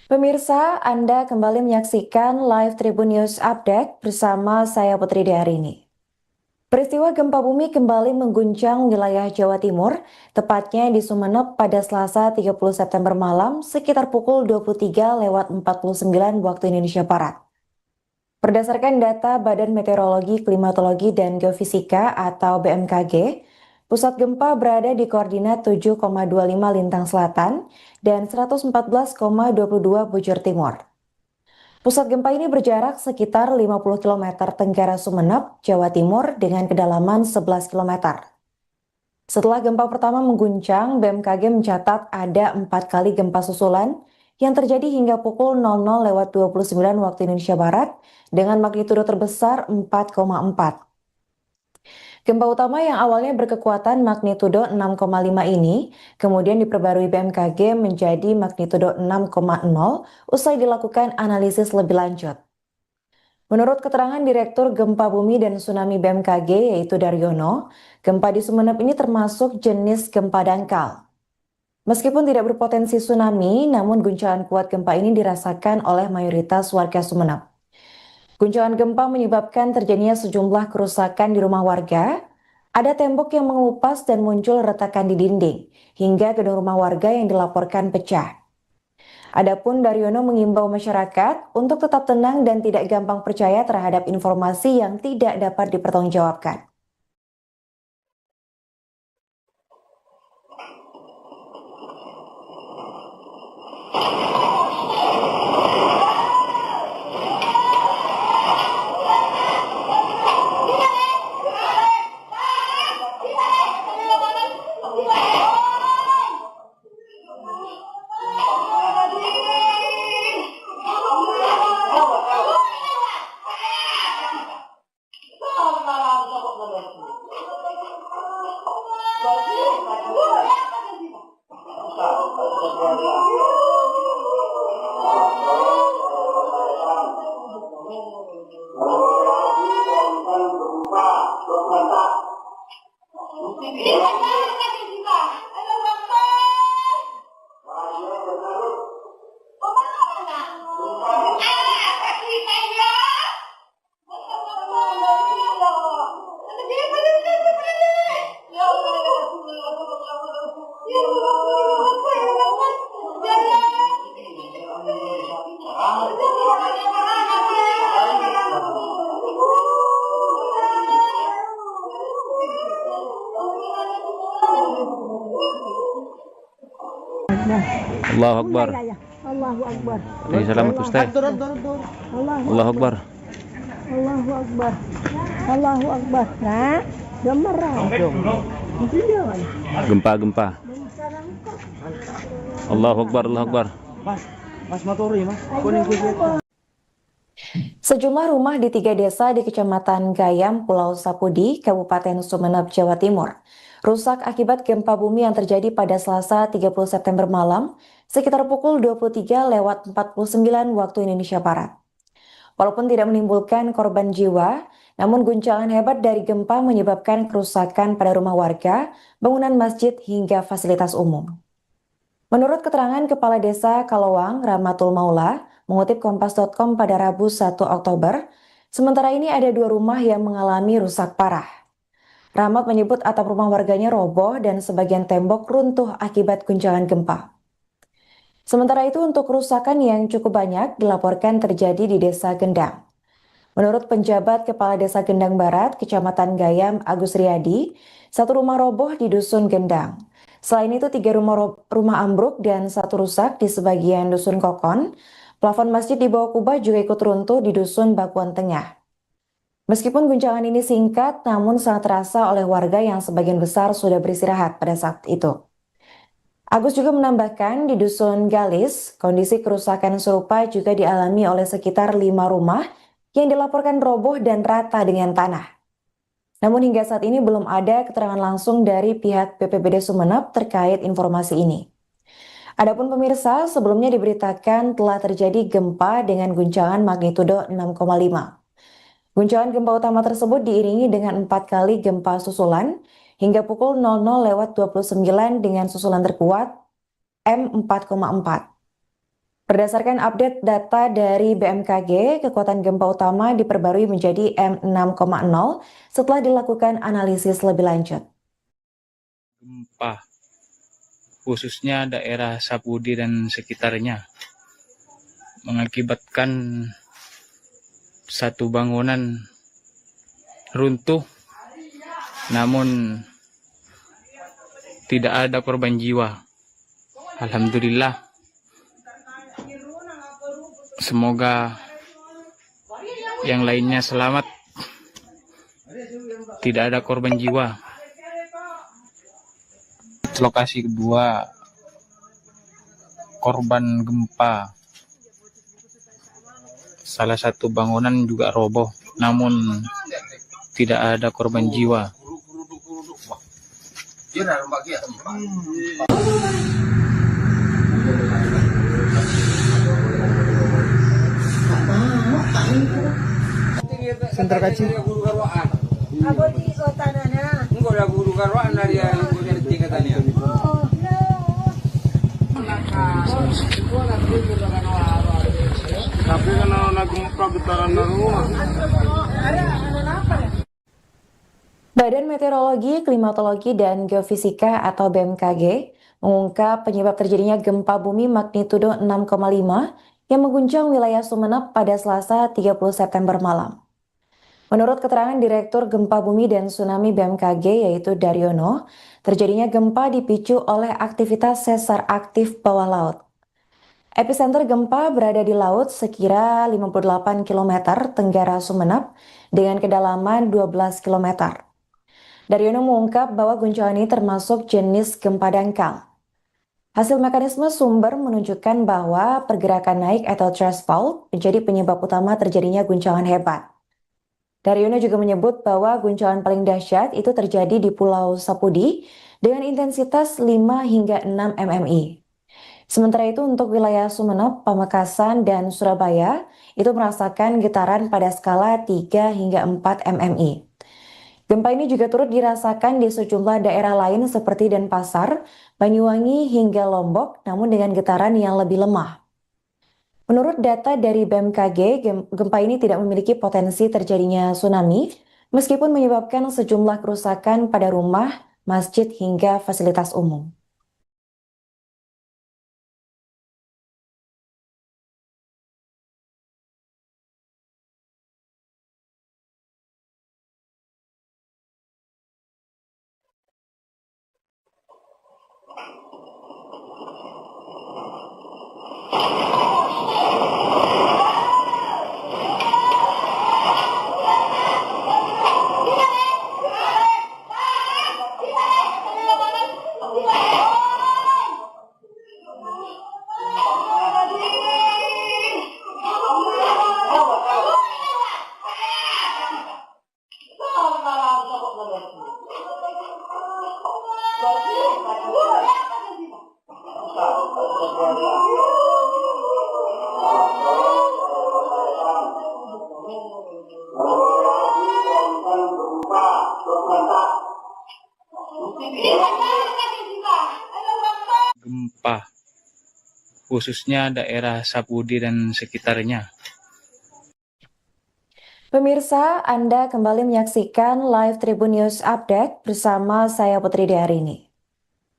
Pemirsa, Anda kembali menyaksikan live Tribun News Update bersama saya Putri Diarini. Peristiwa gempa bumi kembali mengguncang wilayah Jawa Timur, tepatnya di Sumeneb pada Selasa 30 September malam sekitar pukul 23:49 waktu Indonesia Barat. Berdasarkan data Badan Meteorologi, Klimatologi, dan Geofisika atau BMKG, pusat gempa berada di koordinat 7,25 lintang selatan dan 114,22 bujur timur. Pusat gempa ini berjarak sekitar 50 km tenggara Sumeneb, Jawa Timur dengan kedalaman 11 km. Setelah gempa pertama mengguncang, BMKG mencatat ada 4 kali gempa susulan yang terjadi hingga pukul 00:29 waktu Indonesia Barat dengan magnitudo terbesar 4,4. Gempa utama yang awalnya berkekuatan magnitudo 6,5 ini kemudian diperbarui BMKG menjadi magnitudo 6,0 usai dilakukan analisis lebih lanjut. Menurut keterangan Direktur Gempa Bumi dan Tsunami BMKG yaitu Daryono, gempa di Sumeneb ini termasuk jenis gempa dangkal. Meskipun tidak berpotensi tsunami, namun guncangan kuat gempa ini dirasakan oleh mayoritas warga Sumeneb. Guncangan gempa menyebabkan terjadinya sejumlah kerusakan di rumah warga. Ada tembok yang mengelupas dan muncul retakan di dinding, hingga gedung rumah warga yang dilaporkan pecah. Adapun Daryono mengimbau masyarakat untuk tetap tenang dan tidak gampang percaya terhadap informasi yang tidak dapat dipertanggungjawabkan. Allahu Akbar. Allahu Akbar. Selamat Ustaz. Allahu Akbar. Allahu Akbar. Allahu Akbar. Nah, gemerang dong. Gempa. Allahu Akbar, Allahu Akbar. Mas motori, Mas. Kuning kuning. Sejumlah rumah di 3 desa di Kecamatan Gayam, Pulau Sapudi, Kabupaten Sumeneb, Jawa Timur, rusak akibat gempa bumi yang terjadi pada Selasa 30 September malam sekitar pukul 23:49 waktu Indonesia Barat. Walaupun tidak menimbulkan korban jiwa, namun guncangan hebat dari gempa menyebabkan kerusakan pada rumah warga, bangunan masjid hingga fasilitas umum. Menurut keterangan Kepala Desa Kalowang, Rahmatul Maula, mengutip Kompas.com pada Rabu 1 Oktober, sementara ini ada 2 rumah yang mengalami rusak parah. Rahmat menyebut atap rumah warganya roboh dan sebagian tembok runtuh akibat guncangan gempa. Sementara itu untuk kerusakan yang cukup banyak dilaporkan terjadi di Desa Gendang. Menurut penjabat Kepala Desa Gendang Barat, Kecamatan Gayam, Agus Riyadi, 1 rumah roboh di Dusun Gendang. Selain itu 3 rumah ambruk dan 1 rusak di sebagian Dusun Kokon. Plafon masjid di bawah kubah juga ikut runtuh di Dusun Bakuan Tengah. Meskipun guncangan ini singkat, namun sangat terasa oleh warga yang sebagian besar sudah beristirahat pada saat itu. Agus juga menambahkan di Dusun Galis, kondisi kerusakan serupa juga dialami oleh sekitar 5 rumah yang dilaporkan roboh dan rata dengan tanah. Namun hingga saat ini belum ada keterangan langsung dari pihak BPBD Sumeneb terkait informasi ini. Adapun pemirsa, sebelumnya diberitakan telah terjadi gempa dengan guncangan magnitudo 6,5. Guncangan gempa utama tersebut diiringi dengan 4 kali gempa susulan hingga pukul 00:29 dengan susulan terkuat M4,4. Berdasarkan update data dari BMKG, kekuatan gempa utama diperbarui menjadi M6,0 setelah dilakukan analisis lebih lanjut. Gempa, khususnya daerah Sapudi dan sekitarnya, mengakibatkan satu bangunan runtuh, namun tidak ada korban jiwa. Alhamdulillah. Semoga yang lainnya selamat, tidak ada korban jiwa. Lokasi kedua, korban gempa. Salah satu bangunan juga roboh, namun tidak ada korban jiwa. Sentra kaci. Abo di kota nana. Enggak ada guru karuan dari yang dari tingkatannya. Tapi kan nagumpa getaran rumah. Badan Meteorologi, Klimatologi, dan Geofisika atau BMKG mengungkap penyebab terjadinya gempa bumi magnitudo 6,5 yang mengguncang wilayah Sumeneb pada Selasa 30 September malam. Menurut keterangan Direktur Gempa Bumi dan Tsunami BMKG yaitu Daryono, terjadinya gempa dipicu oleh aktivitas sesar aktif bawah laut. Epicenter gempa berada di laut sekira 58 km tenggara Sumeneb dengan kedalaman 12 km. Daryono mengungkap bahwa guncangan ini termasuk jenis gempa dangkal. Hasil mekanisme sumber menunjukkan bahwa pergerakan naik atau thrust fault menjadi penyebab utama terjadinya guncangan hebat. Daryono juga menyebut bahwa guncangan paling dahsyat itu terjadi di Pulau Sapudi dengan intensitas 5 hingga 6 mmi. Sementara itu untuk wilayah Sumeneb, Pamekasan, dan Surabaya itu merasakan getaran pada skala 3 hingga 4 mmi. Gempa ini juga turut dirasakan di sejumlah daerah lain seperti Denpasar, Banyuwangi, hingga Lombok, namun dengan getaran yang lebih lemah. Menurut data dari BMKG, gempa ini tidak memiliki potensi terjadinya tsunami, meskipun menyebabkan sejumlah kerusakan pada rumah, masjid, hingga fasilitas umum. Gempa, khususnya daerah Sapudi dan sekitarnya. Pemirsa, Anda kembali menyaksikan live Tribun News Update bersama saya Putri Diarini.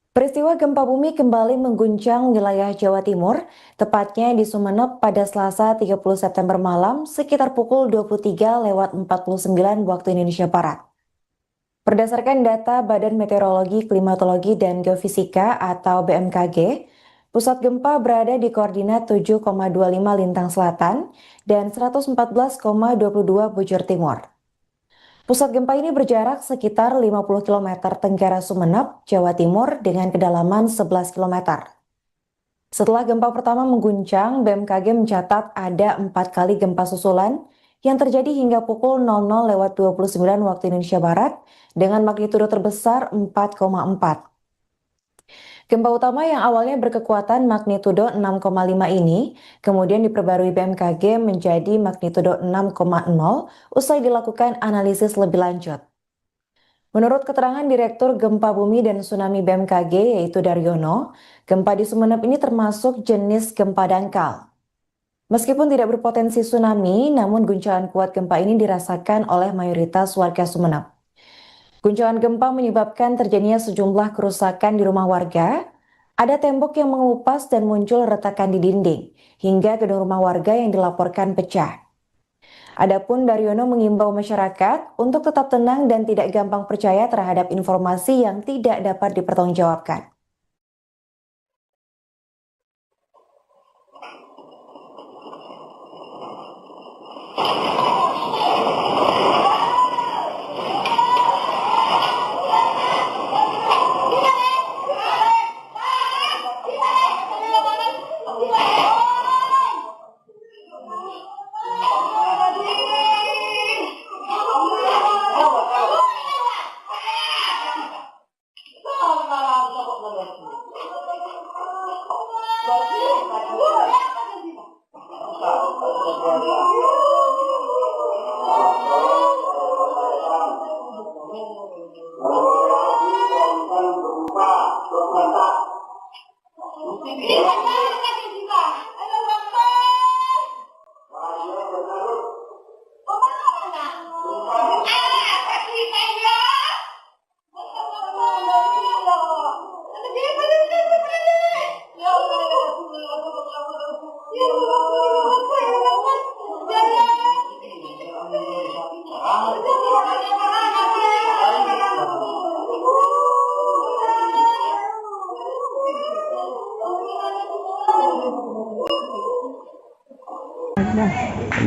Peristiwa gempa bumi kembali mengguncang wilayah Jawa Timur, tepatnya di Sumeneb pada Selasa 30 September malam sekitar pukul 23:49 waktu Indonesia Barat. Berdasarkan data Badan Meteorologi, Klimatologi, dan Geofisika atau BMKG, pusat gempa berada di koordinat 7,25 lintang selatan dan 114,22 bujur timur. Pusat gempa ini berjarak sekitar 50 km tenggara Sumeneb, Jawa Timur dengan kedalaman 11 km. Setelah gempa pertama mengguncang, BMKG mencatat ada 4 kali gempa susulan yang terjadi hingga pukul 00:29 waktu Indonesia Barat dengan magnitudo terbesar 4,4. Gempa utama yang awalnya berkekuatan magnitudo 6,5 ini kemudian diperbarui BMKG menjadi magnitudo 6,0 usai dilakukan analisis lebih lanjut. Menurut keterangan Direktur Gempa Bumi dan Tsunami BMKG yaitu Daryono, gempa di Sumeneb ini termasuk jenis gempa dangkal. Meskipun tidak berpotensi tsunami, namun guncangan kuat gempa ini dirasakan oleh mayoritas warga Sumeneb. Guncangan gempa menyebabkan terjadinya sejumlah kerusakan di rumah warga, ada tembok yang mengelupas dan muncul retakan di dinding, hingga gedung rumah warga yang dilaporkan pecah. Adapun Daryono mengimbau masyarakat untuk tetap tenang dan tidak gampang percaya terhadap informasi yang tidak dapat dipertanggungjawabkan.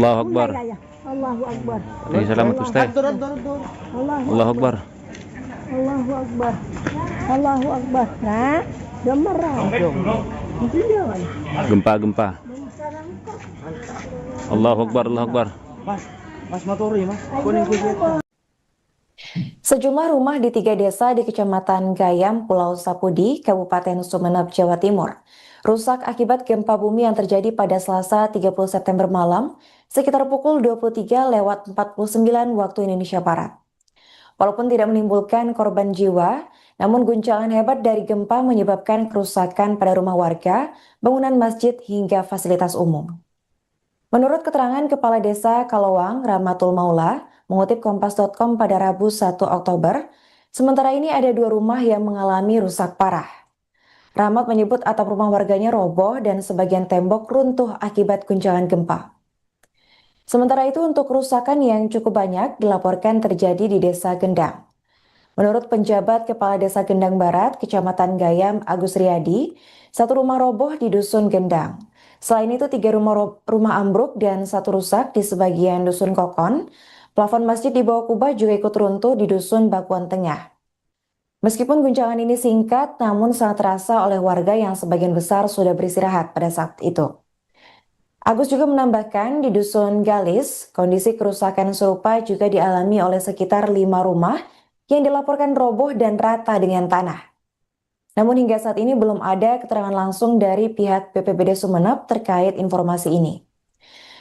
Allahu Akbar. Allahu Akbar. Alayhi selamat Ustaz. Allahu Akbar. Allahu Akbar. Allahu Akbar. Nah, gemerang. Gempa. Allahu Akbar, Allahu Akbar. Mas motori, Mas. Sejumlah rumah di 3 desa di Kecamatan Gayam, Pulau Sapudi, Kabupaten Sumeneb, Jawa Timur, rusak akibat gempa bumi yang terjadi pada Selasa 30 September malam sekitar pukul 23:49 waktu Indonesia Barat. Walaupun tidak menimbulkan korban jiwa, namun guncangan hebat dari gempa menyebabkan kerusakan pada rumah warga, bangunan masjid hingga fasilitas umum. Menurut keterangan Kepala Desa Kalowang, Rahmatul Maula, mengutip Kompas.com pada Rabu 1 Oktober, sementara ini ada 2 rumah yang mengalami rusak parah. Rahmat menyebut atap rumah warganya roboh dan sebagian tembok runtuh akibat guncangan gempa. Sementara itu untuk kerusakan yang cukup banyak dilaporkan terjadi di Desa Gendang. Menurut penjabat Kepala Desa Gendang Barat, Kecamatan Gayam, Agus Riyadi, 1 rumah roboh di Dusun Gendang. Selain itu 3 rumah ambruk dan 1 rusak di sebagian Dusun Kokon. Plafon masjid di bawah kubah juga ikut runtuh di Dusun Bakuan Tengah. Meskipun guncangan ini singkat, namun sangat terasa oleh warga yang sebagian besar sudah beristirahat pada saat itu. Agus juga menambahkan di Dusun Galis, kondisi kerusakan serupa juga dialami oleh sekitar 5 rumah yang dilaporkan roboh dan rata dengan tanah. Namun hingga saat ini belum ada keterangan langsung dari pihak BPBD Sumeneb terkait informasi ini.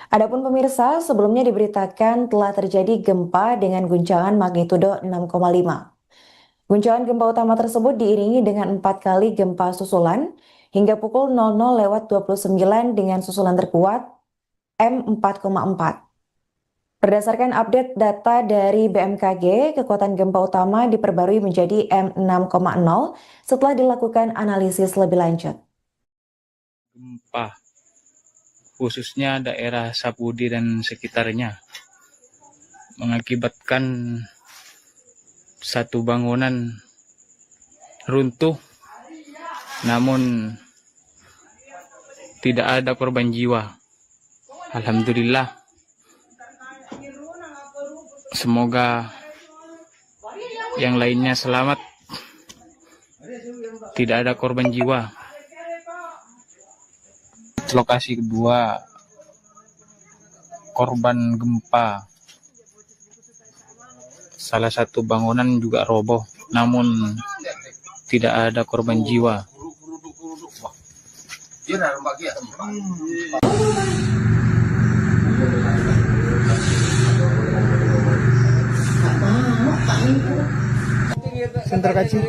Adapun pemirsa, sebelumnya diberitakan telah terjadi gempa dengan guncangan magnitudo 6,5. Guncangan gempa utama tersebut diiringi dengan 4 kali gempa susulan hingga pukul 00:29 dengan susulan terkuat M4,4. Berdasarkan update data dari BMKG, kekuatan gempa utama diperbarui menjadi M6,0 setelah dilakukan analisis lebih lanjut. Gempa, khususnya daerah Sapudi dan sekitarnya, mengakibatkan 1 bangunan runtuh, namun tidak ada korban jiwa. Alhamdulillah. Semoga yang lainnya selamat, tidak ada korban jiwa. Lokasi kedua korban gempa, salah satu bangunan juga roboh, namun tidak ada korban jiwa. Sentra kacil.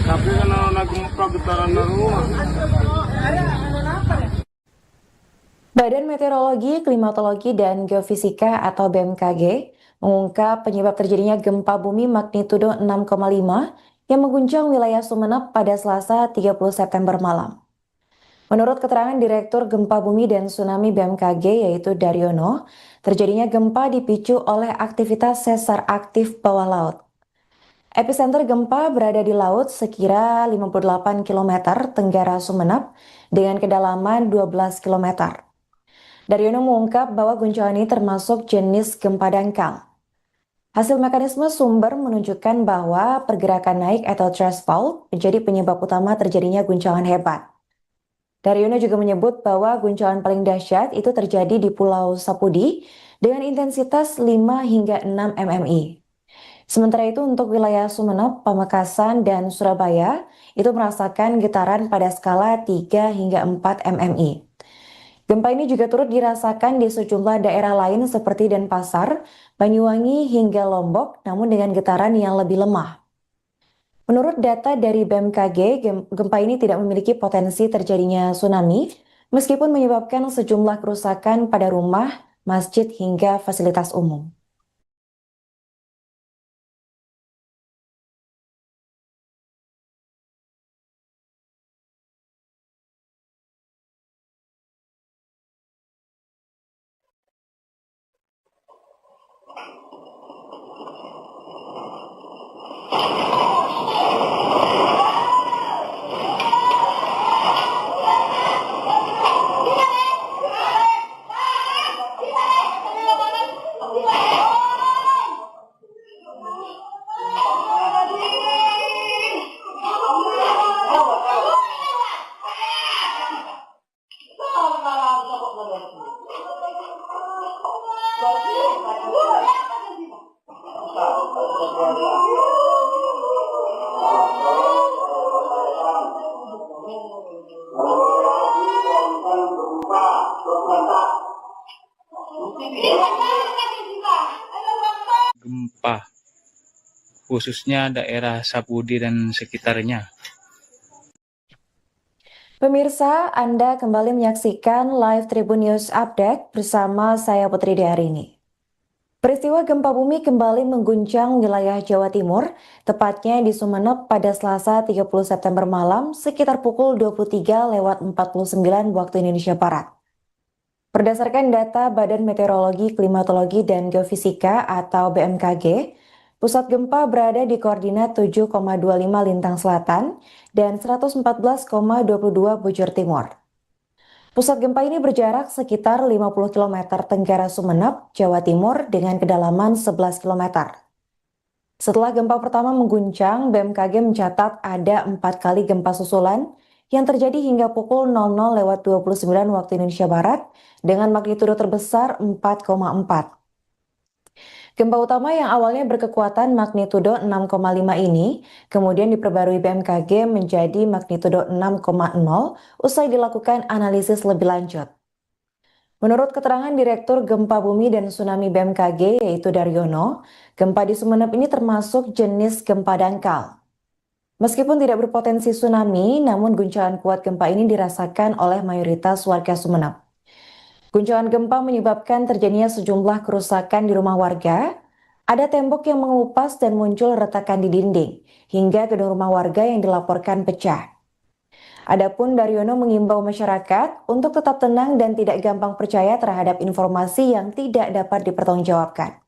Tapi kalau nagmukha getaran na rumah. Badan Meteorologi, Klimatologi, dan Geofisika atau BMKG mengungkap penyebab terjadinya gempa bumi magnitudo 6,5 yang mengguncang wilayah Sumeneb pada Selasa 30 September malam. Menurut keterangan Direktur Gempa Bumi dan Tsunami BMKG yaitu Daryono, terjadinya gempa dipicu oleh aktivitas sesar aktif bawah laut. Epicenter gempa berada di laut sekira 58 km tenggara Sumeneb dengan kedalaman 12 km. Daryono mengungkap bahwa guncangan ini termasuk jenis gempa dangkal. Hasil mekanisme sumber menunjukkan bahwa pergerakan naik atau thrust fault menjadi penyebab utama terjadinya guncangan hebat. Daryono juga menyebut bahwa guncangan paling dahsyat itu terjadi di Pulau Sapudi dengan intensitas 5 hingga 6 mmi. Sementara itu untuk wilayah Sumeneb, Pamekasan, dan Surabaya itu merasakan getaran pada skala 3 hingga 4 mmi. Gempa ini juga turut dirasakan di sejumlah daerah lain seperti Denpasar, Banyuwangi, hingga Lombok, namun dengan getaran yang lebih lemah. Menurut data dari BMKG, gempa ini tidak memiliki potensi terjadinya tsunami, meskipun menyebabkan sejumlah kerusakan pada rumah, masjid, hingga fasilitas umum. Gempa, khususnya daerah Sapudi dan sekitarnya. Pemirsa, Anda kembali menyaksikan Live Tribun News Update bersama saya Putri Diarini. Peristiwa gempa bumi kembali mengguncang wilayah Jawa Timur, tepatnya di Sumeneb pada Selasa 30 September malam sekitar pukul 23:49 waktu Indonesia Barat. Berdasarkan data Badan Meteorologi, Klimatologi, dan Geofisika atau BMKG, pusat gempa berada di koordinat 7,25 lintang selatan dan 114,22 bujur timur. Pusat gempa ini berjarak sekitar 50 km tenggara Sumeneb, Jawa Timur dengan kedalaman 11 km. Setelah gempa pertama mengguncang, BMKG mencatat ada 4 kali gempa susulan yang terjadi hingga pukul 00:29 waktu Indonesia Barat dengan magnitudo terbesar 4,4. Gempa utama yang awalnya berkekuatan magnitudo 6,5 ini kemudian diperbarui BMKG menjadi magnitudo 6,0 usai dilakukan analisis lebih lanjut. Menurut keterangan Direktur Gempa Bumi dan Tsunami BMKG yaitu Daryono, gempa di Sumeneb ini termasuk jenis gempa dangkal. Meskipun tidak berpotensi tsunami, namun guncangan kuat gempa ini dirasakan oleh mayoritas warga Sumeneb. Guncangan gempa menyebabkan terjadinya sejumlah kerusakan di rumah warga, ada tembok yang mengelupas dan muncul retakan di dinding, hingga gedung rumah warga yang dilaporkan pecah. Adapun Daryono mengimbau masyarakat untuk tetap tenang dan tidak gampang percaya terhadap informasi yang tidak dapat dipertanggungjawabkan.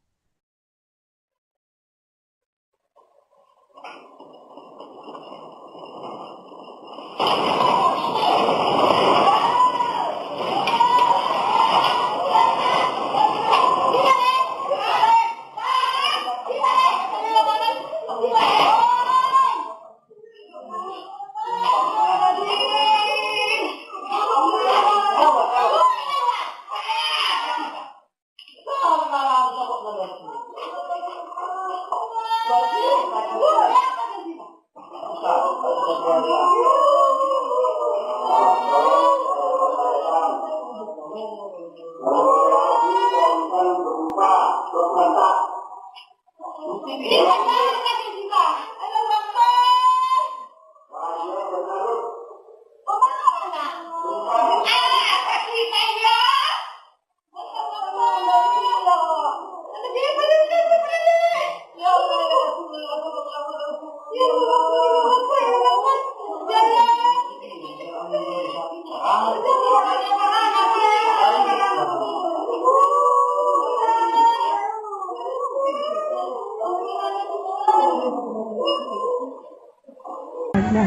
Nah,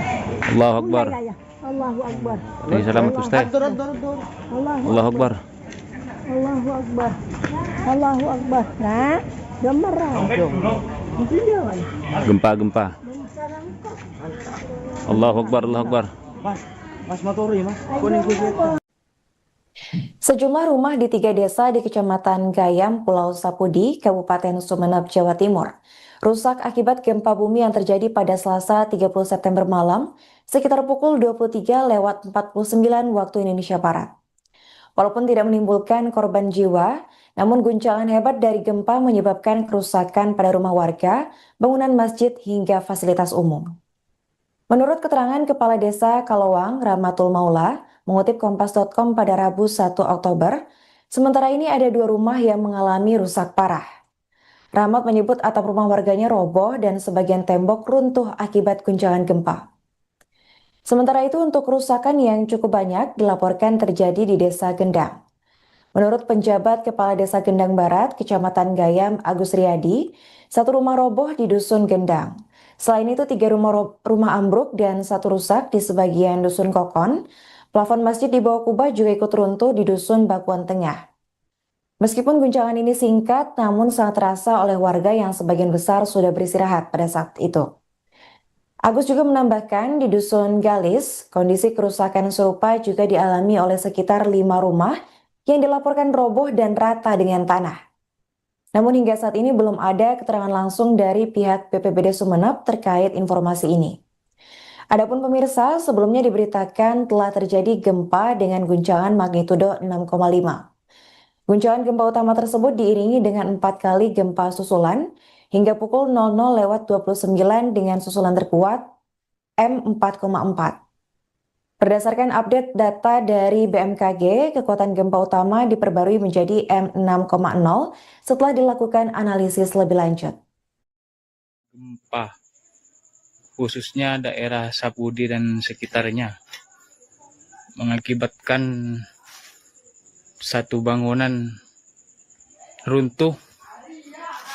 Allahu Akbar. ya, ya. Allahu Akbar. Ini selamat Ustaz. Allahu Akbar. Allahu Akbar. Allahu Akbar. Nah, gemeran. Itu jalan. Gempa. Allahu Akbar, Allahu Akbar. Mas motori mas. Kuning kuning. Sejumlah rumah di 3 desa di Kecamatan Gayam, Pulau Sapudi, Kabupaten Sumeneb, Jawa Timur, rusak akibat gempa bumi yang terjadi pada Selasa 30 September malam, sekitar pukul 23:49 waktu Indonesia Barat. Walaupun tidak menimbulkan korban jiwa, namun guncangan hebat dari gempa menyebabkan kerusakan pada rumah warga, bangunan masjid, hingga fasilitas umum. Menurut keterangan Kepala Desa Kalowang, Rahmatul Maula, mengutip Kompas.com pada Rabu 1 Oktober, sementara ini ada 2 rumah yang mengalami rusak parah. Rahmat menyebut atap rumah warganya roboh dan sebagian tembok runtuh akibat guncangan gempa. Sementara itu untuk kerusakan yang cukup banyak dilaporkan terjadi di Desa Gendang. Menurut penjabat Kepala Desa Gendang Barat, Kecamatan Gayam, Agus Riyadi, 1 rumah roboh di Dusun Gendang. Selain itu 3 rumah ambruk dan 1 rusak di sebagian Dusun Kokon. Plafon masjid di bawah kubah juga ikut runtuh di Dusun Bakuan Tengah. Meskipun guncangan ini singkat, namun sangat terasa oleh warga yang sebagian besar sudah beristirahat pada saat itu. Agus juga menambahkan di Dusun Galis, kondisi kerusakan serupa juga dialami oleh sekitar 5 rumah yang dilaporkan roboh dan rata dengan tanah. Namun hingga saat ini belum ada keterangan langsung dari pihak BPBD Sumeneb terkait informasi ini. Adapun pemirsa, sebelumnya diberitakan telah terjadi gempa dengan guncangan magnitudo 6,5. Guncangan gempa utama tersebut diiringi dengan 4 kali gempa susulan hingga pukul 00:29 dengan susulan terkuat M4,4. Berdasarkan update data dari BMKG, kekuatan gempa utama diperbarui menjadi M6,0 setelah dilakukan analisis lebih lanjut. Gempa, khususnya daerah Sapudi dan sekitarnya, mengakibatkan satu bangunan runtuh,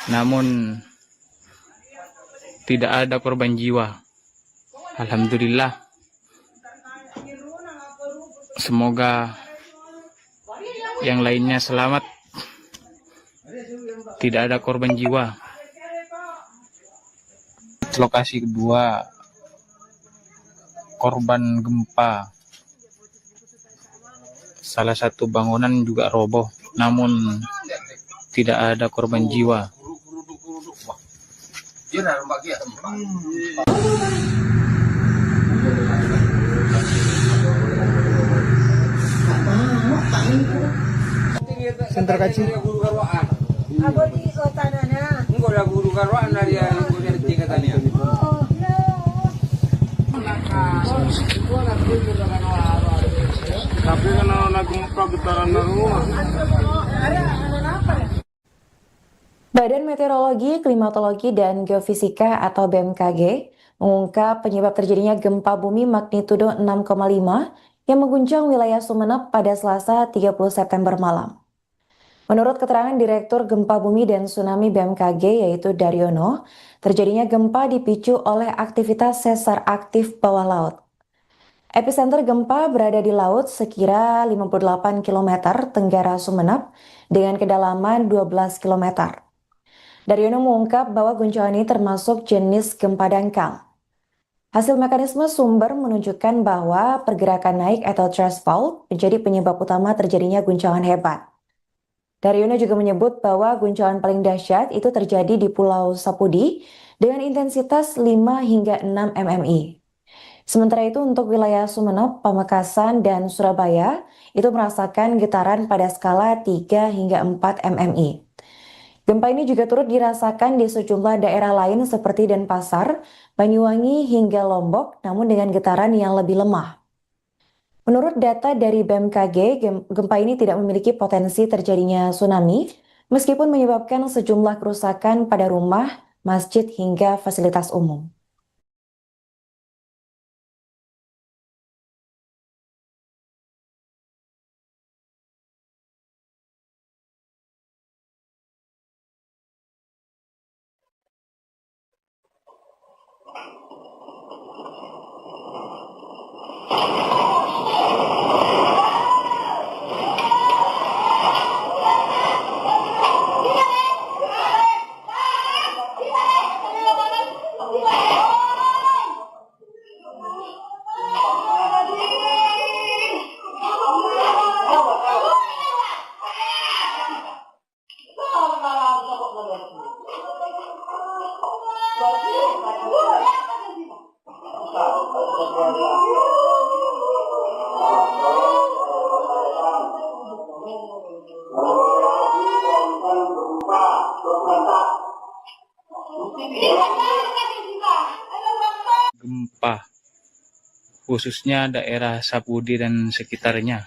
namun tidak ada korban jiwa. Alhamdulillah. Semoga yang lainnya selamat, tidak ada korban jiwa. Lokasi kedua korban gempa, salah satu bangunan juga roboh, namun tidak ada korban jiwa. Sentra kaci. Aku di kota Nana. Enggak lah guru karuan dari tingkatannya. Tapi kan nagumpa getaran rumah. Badan Meteorologi, Klimatologi, dan Geofisika atau BMKG mengungkap penyebab terjadinya gempa bumi magnitudo 6,5 yang mengguncang wilayah Sumeneb pada Selasa 30 September malam. Menurut keterangan Direktur Gempa Bumi dan Tsunami BMKG yaitu Daryono, terjadinya gempa dipicu oleh aktivitas sesar aktif bawah laut. Epicenter gempa berada di laut sekira 58 km tenggara Sumeneb dengan kedalaman 12 km. Daryono mengungkap bahwa guncangan ini termasuk jenis gempa dangkal. Hasil mekanisme sumber menunjukkan bahwa pergerakan naik atau thrust fault menjadi penyebab utama terjadinya guncangan hebat. Daryono juga menyebut bahwa guncangan paling dahsyat itu terjadi di Pulau Sapudi dengan intensitas 5 hingga 6 mmi. Sementara itu untuk wilayah Sumeneb, Pamekasan, dan Surabaya itu merasakan getaran pada skala 3 hingga 4 mmi. Gempa ini juga turut dirasakan di sejumlah daerah lain seperti Denpasar, Banyuwangi, hingga Lombok, namun dengan getaran yang lebih lemah. Menurut data dari BMKG, gempa ini tidak memiliki potensi terjadinya tsunami, meskipun menyebabkan sejumlah kerusakan pada rumah, masjid, hingga fasilitas umum. Gempa, khususnya daerah Sapudi dan sekitarnya.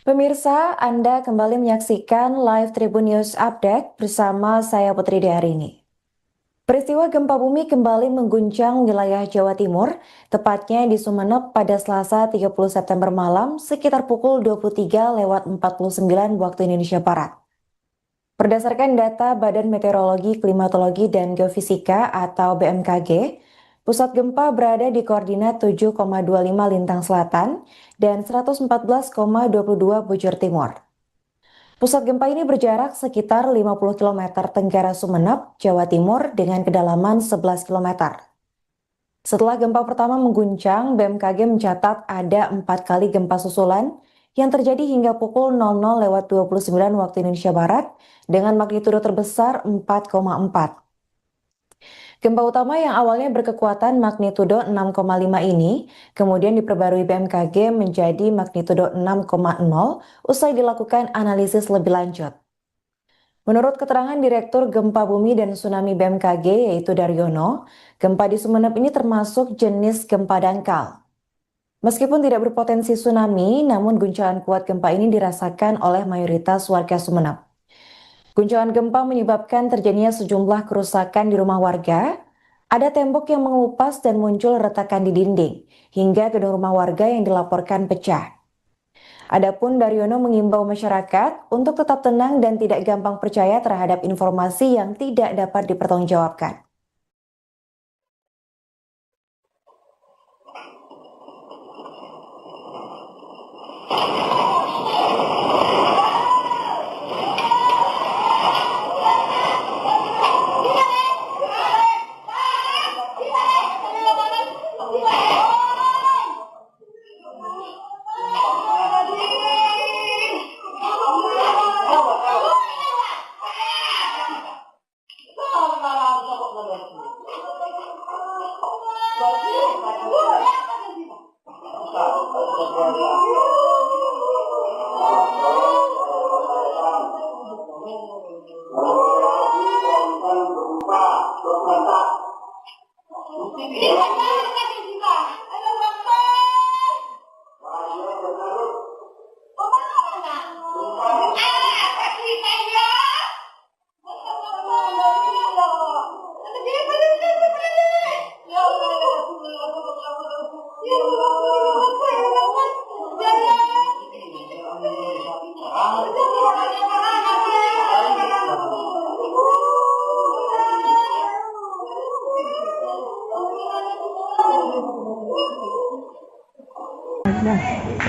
Pemirsa, Anda kembali menyaksikan live Tribun News Update bersama saya Putri Diarini. Peristiwa gempa bumi kembali mengguncang wilayah Jawa Timur, tepatnya di Sumeneb pada Selasa 30 September malam sekitar pukul 23:49 waktu Indonesia Barat. Berdasarkan data Badan Meteorologi, Klimatologi, dan Geofisika atau BMKG, pusat gempa berada di koordinat 7,25 lintang selatan dan 114,22 bujur timur. Pusat gempa ini berjarak sekitar 50 km tenggara Sumeneb, Jawa Timur dengan kedalaman 11 km. Setelah gempa pertama mengguncang, BMKG mencatat ada 4 kali gempa susulan yang terjadi hingga pukul 00:29 waktu Indonesia Barat dengan magnitudo terbesar 4,4. Gempa utama yang awalnya berkekuatan magnitudo 6,5 ini kemudian diperbarui BMKG menjadi magnitudo 6,0 usai dilakukan analisis lebih lanjut. Menurut keterangan Direktur Gempa Bumi dan Tsunami BMKG yaitu Daryono, gempa di Sumeneb ini termasuk jenis gempa dangkal. Meskipun tidak berpotensi tsunami, namun guncangan kuat gempa ini dirasakan oleh mayoritas warga Sumeneb. Guncangan gempa menyebabkan terjadinya sejumlah kerusakan di rumah warga, ada tembok yang mengelupas dan muncul retakan di dinding, hingga gedung rumah warga yang dilaporkan pecah. Adapun Daryono mengimbau masyarakat untuk tetap tenang dan tidak gampang percaya terhadap informasi yang tidak dapat dipertanggungjawabkan.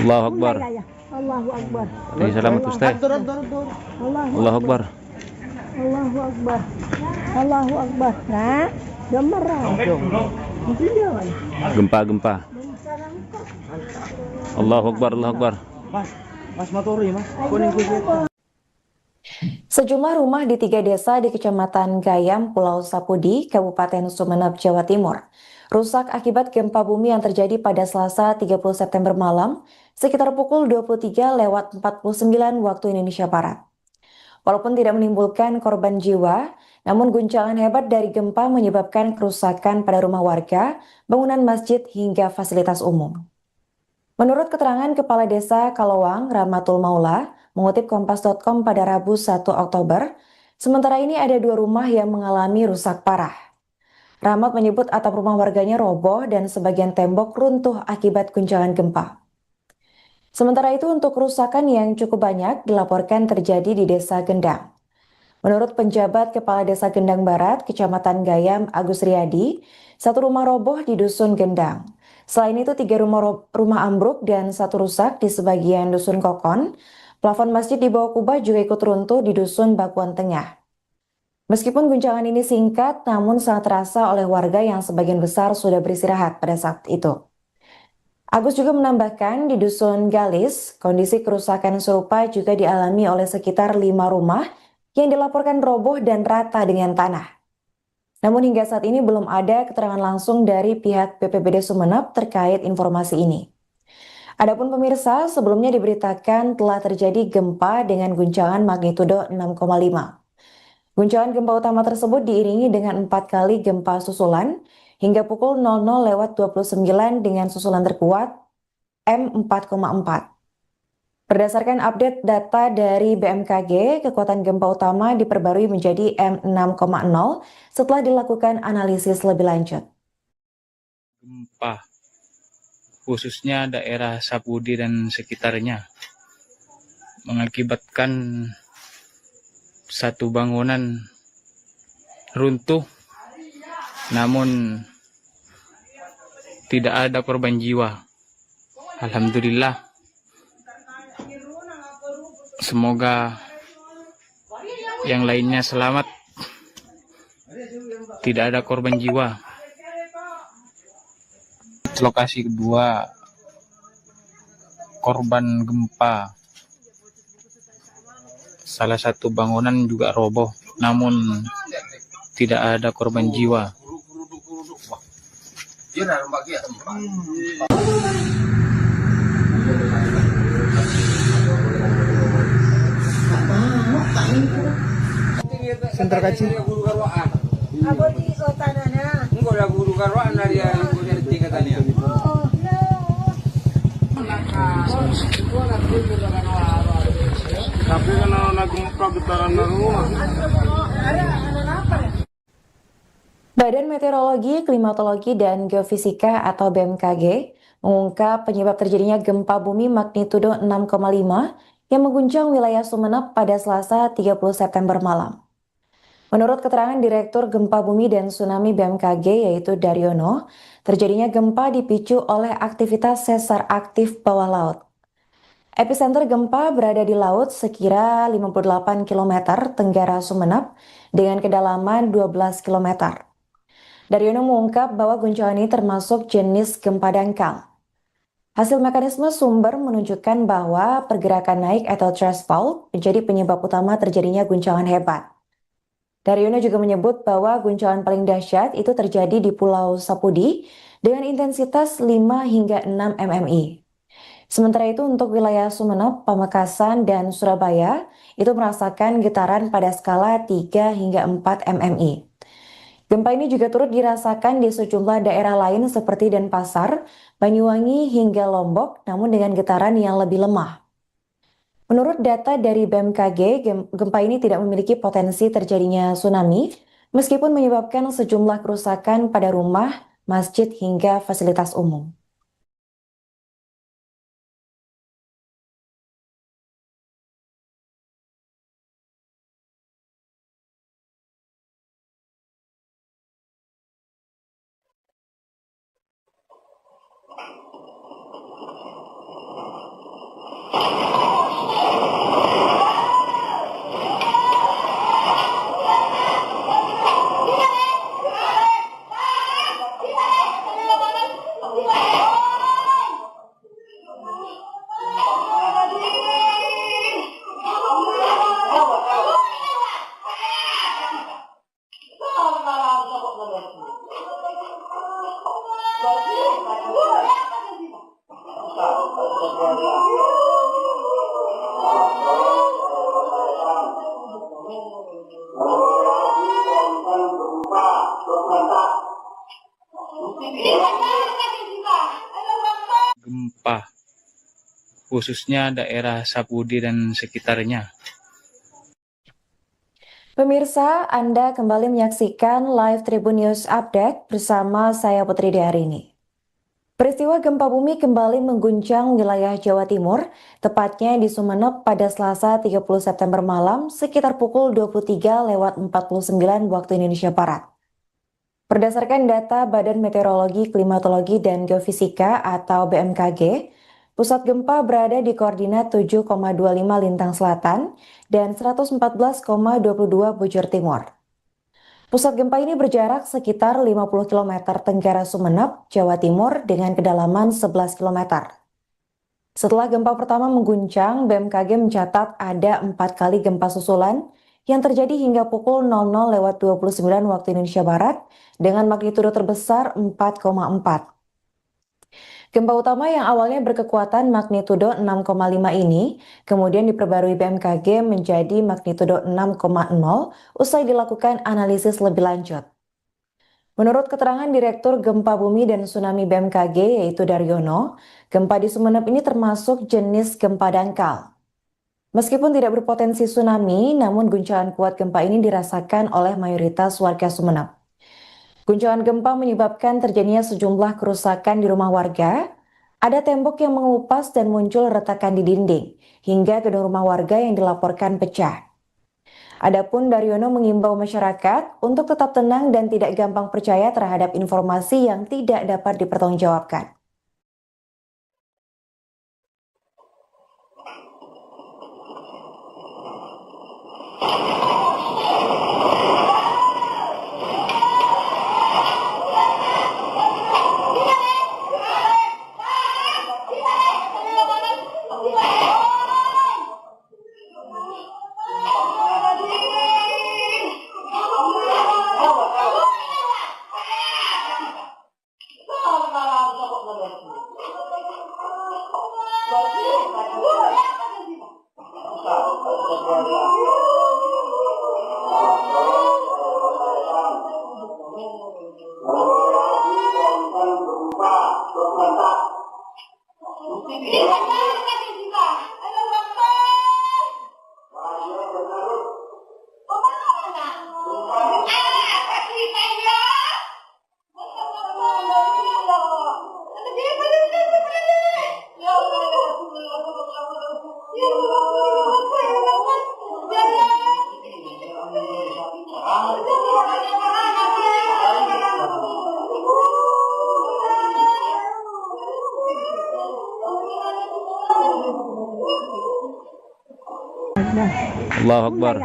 Allahu Akbar. Allahu Akbar. Alaihi salamat Ustaz. Allahu Akbar. Allahu Akbar. Allahu Akbar. Nah, gemerang dong. Gempa. Allahu Akbar, Allahu Akbar. Mas motori mas, kuning kuning. Sejumlah rumah di 3 desa di Kecamatan Gayam, Pulau Sapudi, Kabupaten Sumeneb, Jawa Timur, rusak akibat gempa bumi yang terjadi pada Selasa 30 September malam sekitar pukul 23:49 waktu Indonesia Barat. Walaupun tidak menimbulkan korban jiwa, namun guncangan hebat dari gempa menyebabkan kerusakan pada rumah warga, bangunan masjid hingga fasilitas umum. Menurut keterangan Kepala Desa Kalowang, Rahmatul Maula, mengutip Kompas.com pada Rabu 1 Oktober, sementara ini ada 2 rumah yang mengalami rusak parah. Rahmat menyebut atap rumah warganya roboh dan sebagian tembok runtuh akibat guncangan gempa. Sementara itu untuk kerusakan yang cukup banyak dilaporkan terjadi di Desa Gendang. Menurut penjabat Kepala Desa Gendang Barat, Kecamatan Gayam, Agus Riyadi, 1 rumah roboh di Dusun Gendang. Selain itu 3 rumah ambruk dan 1 rusak di sebagian Dusun Kokon. Plafon masjid di bawah kubah juga ikut runtuh di Dusun Bakuan Tengah. Meskipun guncangan ini singkat, namun sangat terasa oleh warga yang sebagian besar sudah beristirahat pada saat itu. Agus juga menambahkan di Dusun Galis, kondisi kerusakan serupa juga dialami oleh sekitar 5 rumah yang dilaporkan roboh dan rata dengan tanah. Namun hingga saat ini belum ada keterangan langsung dari pihak BPBD Sumeneb terkait informasi ini. Adapun pemirsa, sebelumnya diberitakan telah terjadi gempa dengan guncangan magnitudo 6,5. Guncangan gempa utama tersebut diiringi dengan 4 kali gempa susulan hingga pukul 00.29 dengan susulan terkuat M4,4. Berdasarkan update data dari BMKG, kekuatan gempa utama diperbarui menjadi M6,0 setelah dilakukan analisis lebih lanjut. Gempa, khususnya daerah Sapudi dan sekitarnya, mengakibatkan satu bangunan runtuh, namun tidak ada korban jiwa. Alhamdulillah. Semoga yang lainnya selamat, tidak ada korban jiwa. Lokasi kedua korban gempa, salah satu bangunan juga roboh, namun tidak ada korban jiwa. Sentra kacil. Apa di kota nana? Enggak lah guru karuan dari tingkatannya. Tapi kan anak gempa getaran rumah. Badan Meteorologi, Klimatologi, dan Geofisika atau BMKG mengungkap penyebab terjadinya gempa bumi magnitudo 6,5 yang mengguncang wilayah Sumeneb pada Selasa 30 September malam. Menurut keterangan Direktur Gempa Bumi dan Tsunami BMKG yaitu Daryono, terjadinya gempa dipicu oleh aktivitas sesar aktif bawah laut. Epicenter gempa berada di laut sekira 58 km tenggara Sumeneb dengan kedalaman 12 km. Daryono mengungkap bahwa guncangan ini termasuk jenis gempa dangkal. Hasil mekanisme sumber menunjukkan bahwa pergerakan naik atau thrust fault menjadi penyebab utama terjadinya guncangan hebat. Daryono juga menyebut bahwa guncangan paling dahsyat itu terjadi di Pulau Sapudi dengan intensitas 5 hingga 6 mmi. Sementara itu untuk wilayah Sumeneb, Pamekasan, dan Surabaya itu merasakan getaran pada skala 3 hingga 4 mmi. Gempa ini juga turut dirasakan di sejumlah daerah lain seperti Denpasar, Banyuwangi, hingga Lombok, namun dengan getaran yang lebih lemah. Menurut data dari BMKG, gempa ini tidak memiliki potensi terjadinya tsunami, meskipun menyebabkan sejumlah kerusakan pada rumah, masjid, hingga fasilitas umum. Gempa, khususnya daerah Sapudi dan sekitarnya. Pemirsa, Anda kembali menyaksikan live Tribun News Update bersama saya Putri Diarini. Peristiwa gempa bumi kembali mengguncang wilayah Jawa Timur, tepatnya di Sumeneb pada Selasa 30 September malam sekitar pukul 23.49 waktu Indonesia Barat. Berdasarkan data Badan Meteorologi, Klimatologi, dan Geofisika atau BMKG, pusat gempa berada di koordinat 7,25 lintang selatan dan 114,22 bujur timur. Pusat gempa ini berjarak sekitar 50 km tenggara Sumeneb, Jawa Timur dengan kedalaman 11 km. Setelah gempa pertama mengguncang, BMKG mencatat ada 4 kali gempa susulan yang terjadi hingga pukul 00.29 waktu Indonesia Barat dengan magnitudo terbesar 4,4. Gempa utama yang awalnya berkekuatan magnitudo 6,5 ini kemudian diperbarui BMKG menjadi magnitudo 6,0 usai dilakukan analisis lebih lanjut. Menurut keterangan Direktur Gempa Bumi dan Tsunami BMKG yaitu Daryono, gempa di Sumeneb ini termasuk jenis gempa dangkal. Meskipun tidak berpotensi tsunami, namun guncangan kuat gempa ini dirasakan oleh mayoritas warga Sumeneb. Guncangan gempa menyebabkan terjadinya sejumlah kerusakan di rumah warga, ada tembok yang mengelupas dan muncul retakan di dinding, hingga gedung rumah warga yang dilaporkan pecah. Adapun Daryono mengimbau masyarakat untuk tetap tenang dan tidak gampang percaya terhadap informasi yang tidak dapat dipertanggungjawabkan. Allahu Akbar.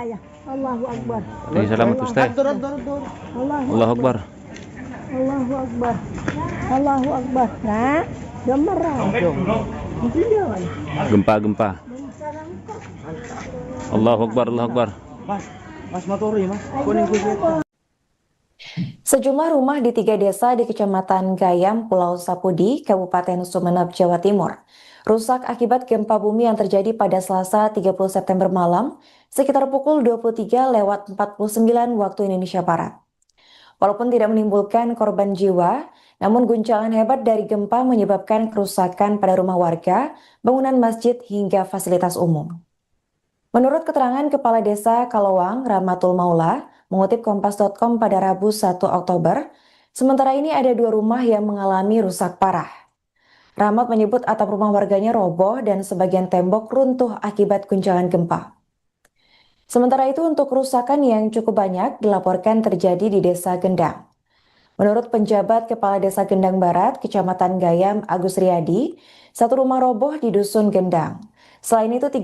Allahu Akbar. Alaihi selamat Ustaz. Allahu Akbar. Allahu Akbar. Allahu Akbar. Nah, gambar Gempa. Allahu Akbar, Allahu Akbar. Mas maturi, Mas. Kuning kuset. Sejumlah rumah di 3 desa di Kecamatan Gayam, Pulau Sapudi, Kabupaten Sumeneb, Jawa Timur, rusak akibat gempa bumi yang terjadi pada Selasa 30 September malam sekitar pukul 23.49 waktu Indonesia Barat. Walaupun tidak menimbulkan korban jiwa, namun guncangan hebat dari gempa menyebabkan kerusakan pada rumah warga, bangunan masjid hingga fasilitas umum. Menurut keterangan Kepala Desa Kalowang, Rahmatul Maula, mengutip Kompas.com pada Rabu 1 Oktober, sementara ini ada 2 rumah yang mengalami rusak parah. Rahmat menyebut atap rumah warganya roboh dan sebagian tembok runtuh akibat guncangan gempa. Sementara itu untuk kerusakan yang cukup banyak dilaporkan terjadi di Desa Gendang. Menurut penjabat Kepala Desa Gendang Barat, Kecamatan Gayam, Agus Riyadi, 1 rumah roboh di Dusun Gendang. Selain itu 3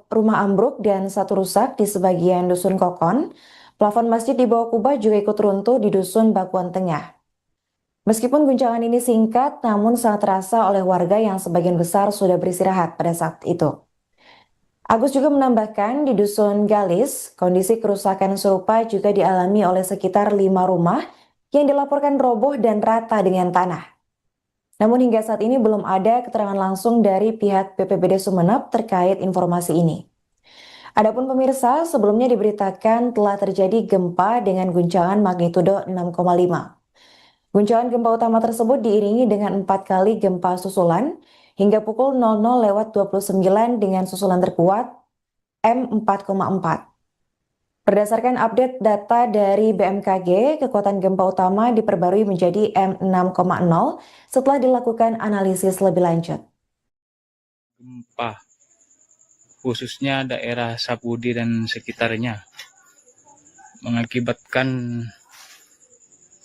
rumah ambruk dan 1 rusak di sebagian Dusun Kokon. Plafon masjid di bawah kubah juga ikut runtuh di Dusun Bakuan Tengah. Meskipun guncangan ini singkat, namun sangat terasa oleh warga yang sebagian besar sudah beristirahat pada saat itu. Agus juga menambahkan di Dusun Galis, kondisi kerusakan serupa juga dialami oleh sekitar 5 rumah yang dilaporkan roboh dan rata dengan tanah. Namun hingga saat ini belum ada keterangan langsung dari pihak BPBD Sumeneb terkait informasi ini. Adapun pemirsa, sebelumnya diberitakan telah terjadi gempa dengan guncangan magnitudo 6,5. Guncangan gempa utama tersebut diiringi dengan 4 kali gempa susulan hingga pukul 00.29 dengan susulan terkuat M4,4. Berdasarkan update data dari BMKG, kekuatan gempa utama diperbarui menjadi M6,0 setelah dilakukan analisis lebih lanjut. Gempa, khususnya daerah Sapudi dan sekitarnya, mengakibatkan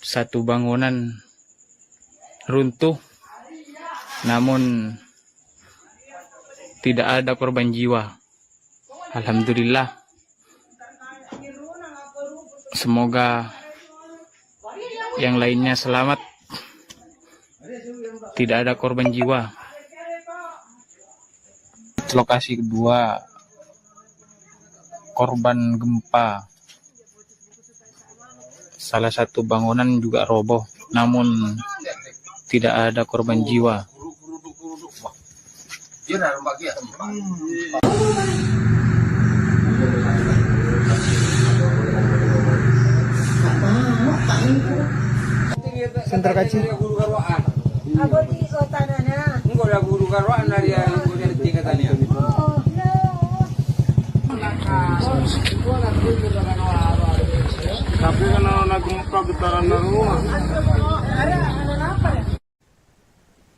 1 bangunan runtuh, namun tidak ada korban jiwa. Alhamdulillah. Semoga yang lainnya selamat, tidak ada korban jiwa. Lokasi kedua korban gempa. Salah satu bangunan juga roboh, namun tidak ada korban jiwa. Sentar kacil. Aku di kota nana. Enggak ada guru karuan dari tingkatannya. Tapi kan anak gempa getaran rumah.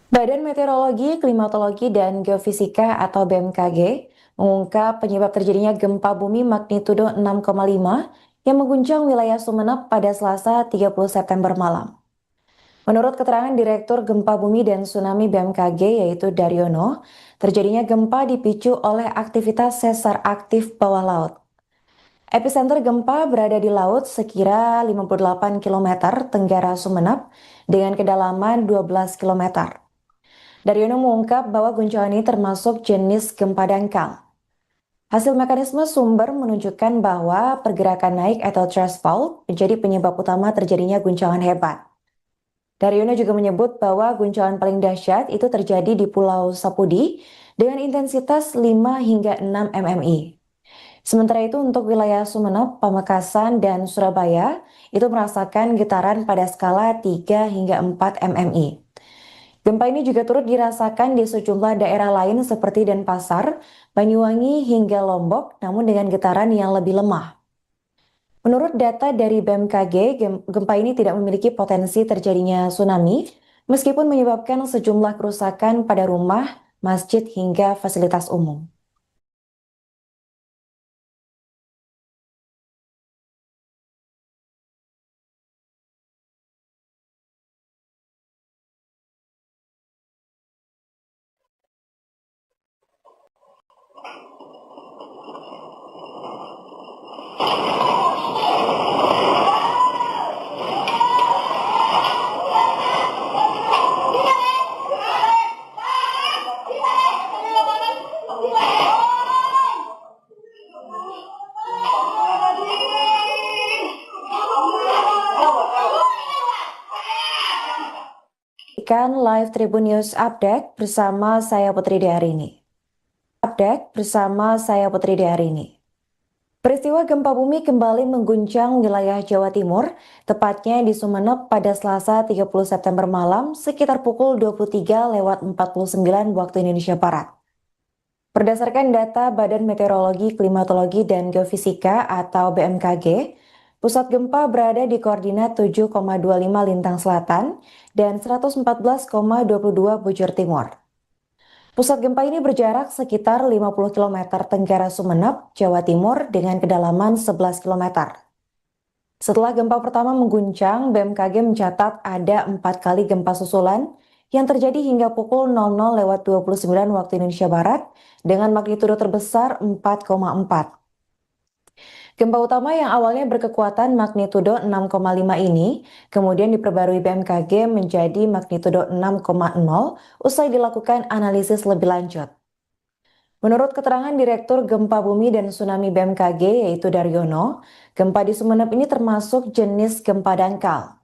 Badan Meteorologi, Klimatologi, dan Geofisika atau BMKG mengungkap penyebab terjadinya gempa bumi magnitudo 6,5 yang mengguncang wilayah Sumeneb pada Selasa 30 September malam. Menurut keterangan Direktur Gempa Bumi dan Tsunami BMKG yaitu Daryono, terjadinya gempa dipicu oleh aktivitas sesar aktif bawah laut. Epicenter gempa berada di laut sekira 58 km tenggara Sumeneb dengan kedalaman 12 km. Daryono mengungkap bahwa guncangan ini termasuk jenis gempa dangkal. Hasil mekanisme sumber menunjukkan bahwa pergerakan naik atau thrust fault menjadi penyebab utama terjadinya guncangan hebat. Daryono juga menyebut bahwa guncangan paling dahsyat itu terjadi di Pulau Sapudi dengan intensitas 5 hingga 6 mmi. Sementara itu untuk wilayah Sumeneb, Pamekasan, dan Surabaya itu merasakan getaran pada skala 3 hingga 4 mmi. Gempa ini juga turut dirasakan di sejumlah daerah lain seperti Denpasar, Banyuwangi, hingga Lombok, namun dengan getaran yang lebih lemah. Menurut data dari BMKG, gempa ini tidak memiliki potensi terjadinya tsunami, meskipun menyebabkan sejumlah kerusakan pada rumah, masjid, hingga fasilitas umum. Live Tribun News Update bersama saya Putri Diarini. Peristiwa gempa bumi kembali mengguncang wilayah Jawa Timur, tepatnya di Sumeneb pada Selasa 30 September malam sekitar pukul 23:49 waktu Indonesia Barat. Berdasarkan data Badan Meteorologi, Klimatologi, dan Geofisika atau BMKG, pusat gempa berada di koordinat 7,25 lintang selatan dan 114,22 bujur timur. Pusat gempa ini berjarak sekitar 50 km tenggara Sumeneb, Jawa Timur dengan kedalaman 11 km. Setelah gempa pertama mengguncang, BMKG mencatat ada 4 kali gempa susulan yang terjadi hingga pukul 00:29 waktu Indonesia Barat dengan magnitudo terbesar 4,4. Gempa utama yang awalnya berkekuatan magnitudo 6,5 ini kemudian diperbarui BMKG menjadi magnitudo 6,0 usai dilakukan analisis lebih lanjut. Menurut keterangan Direktur Gempa Bumi dan Tsunami BMKG yaitu Daryono, gempa di Sumeneb ini termasuk jenis gempa dangkal.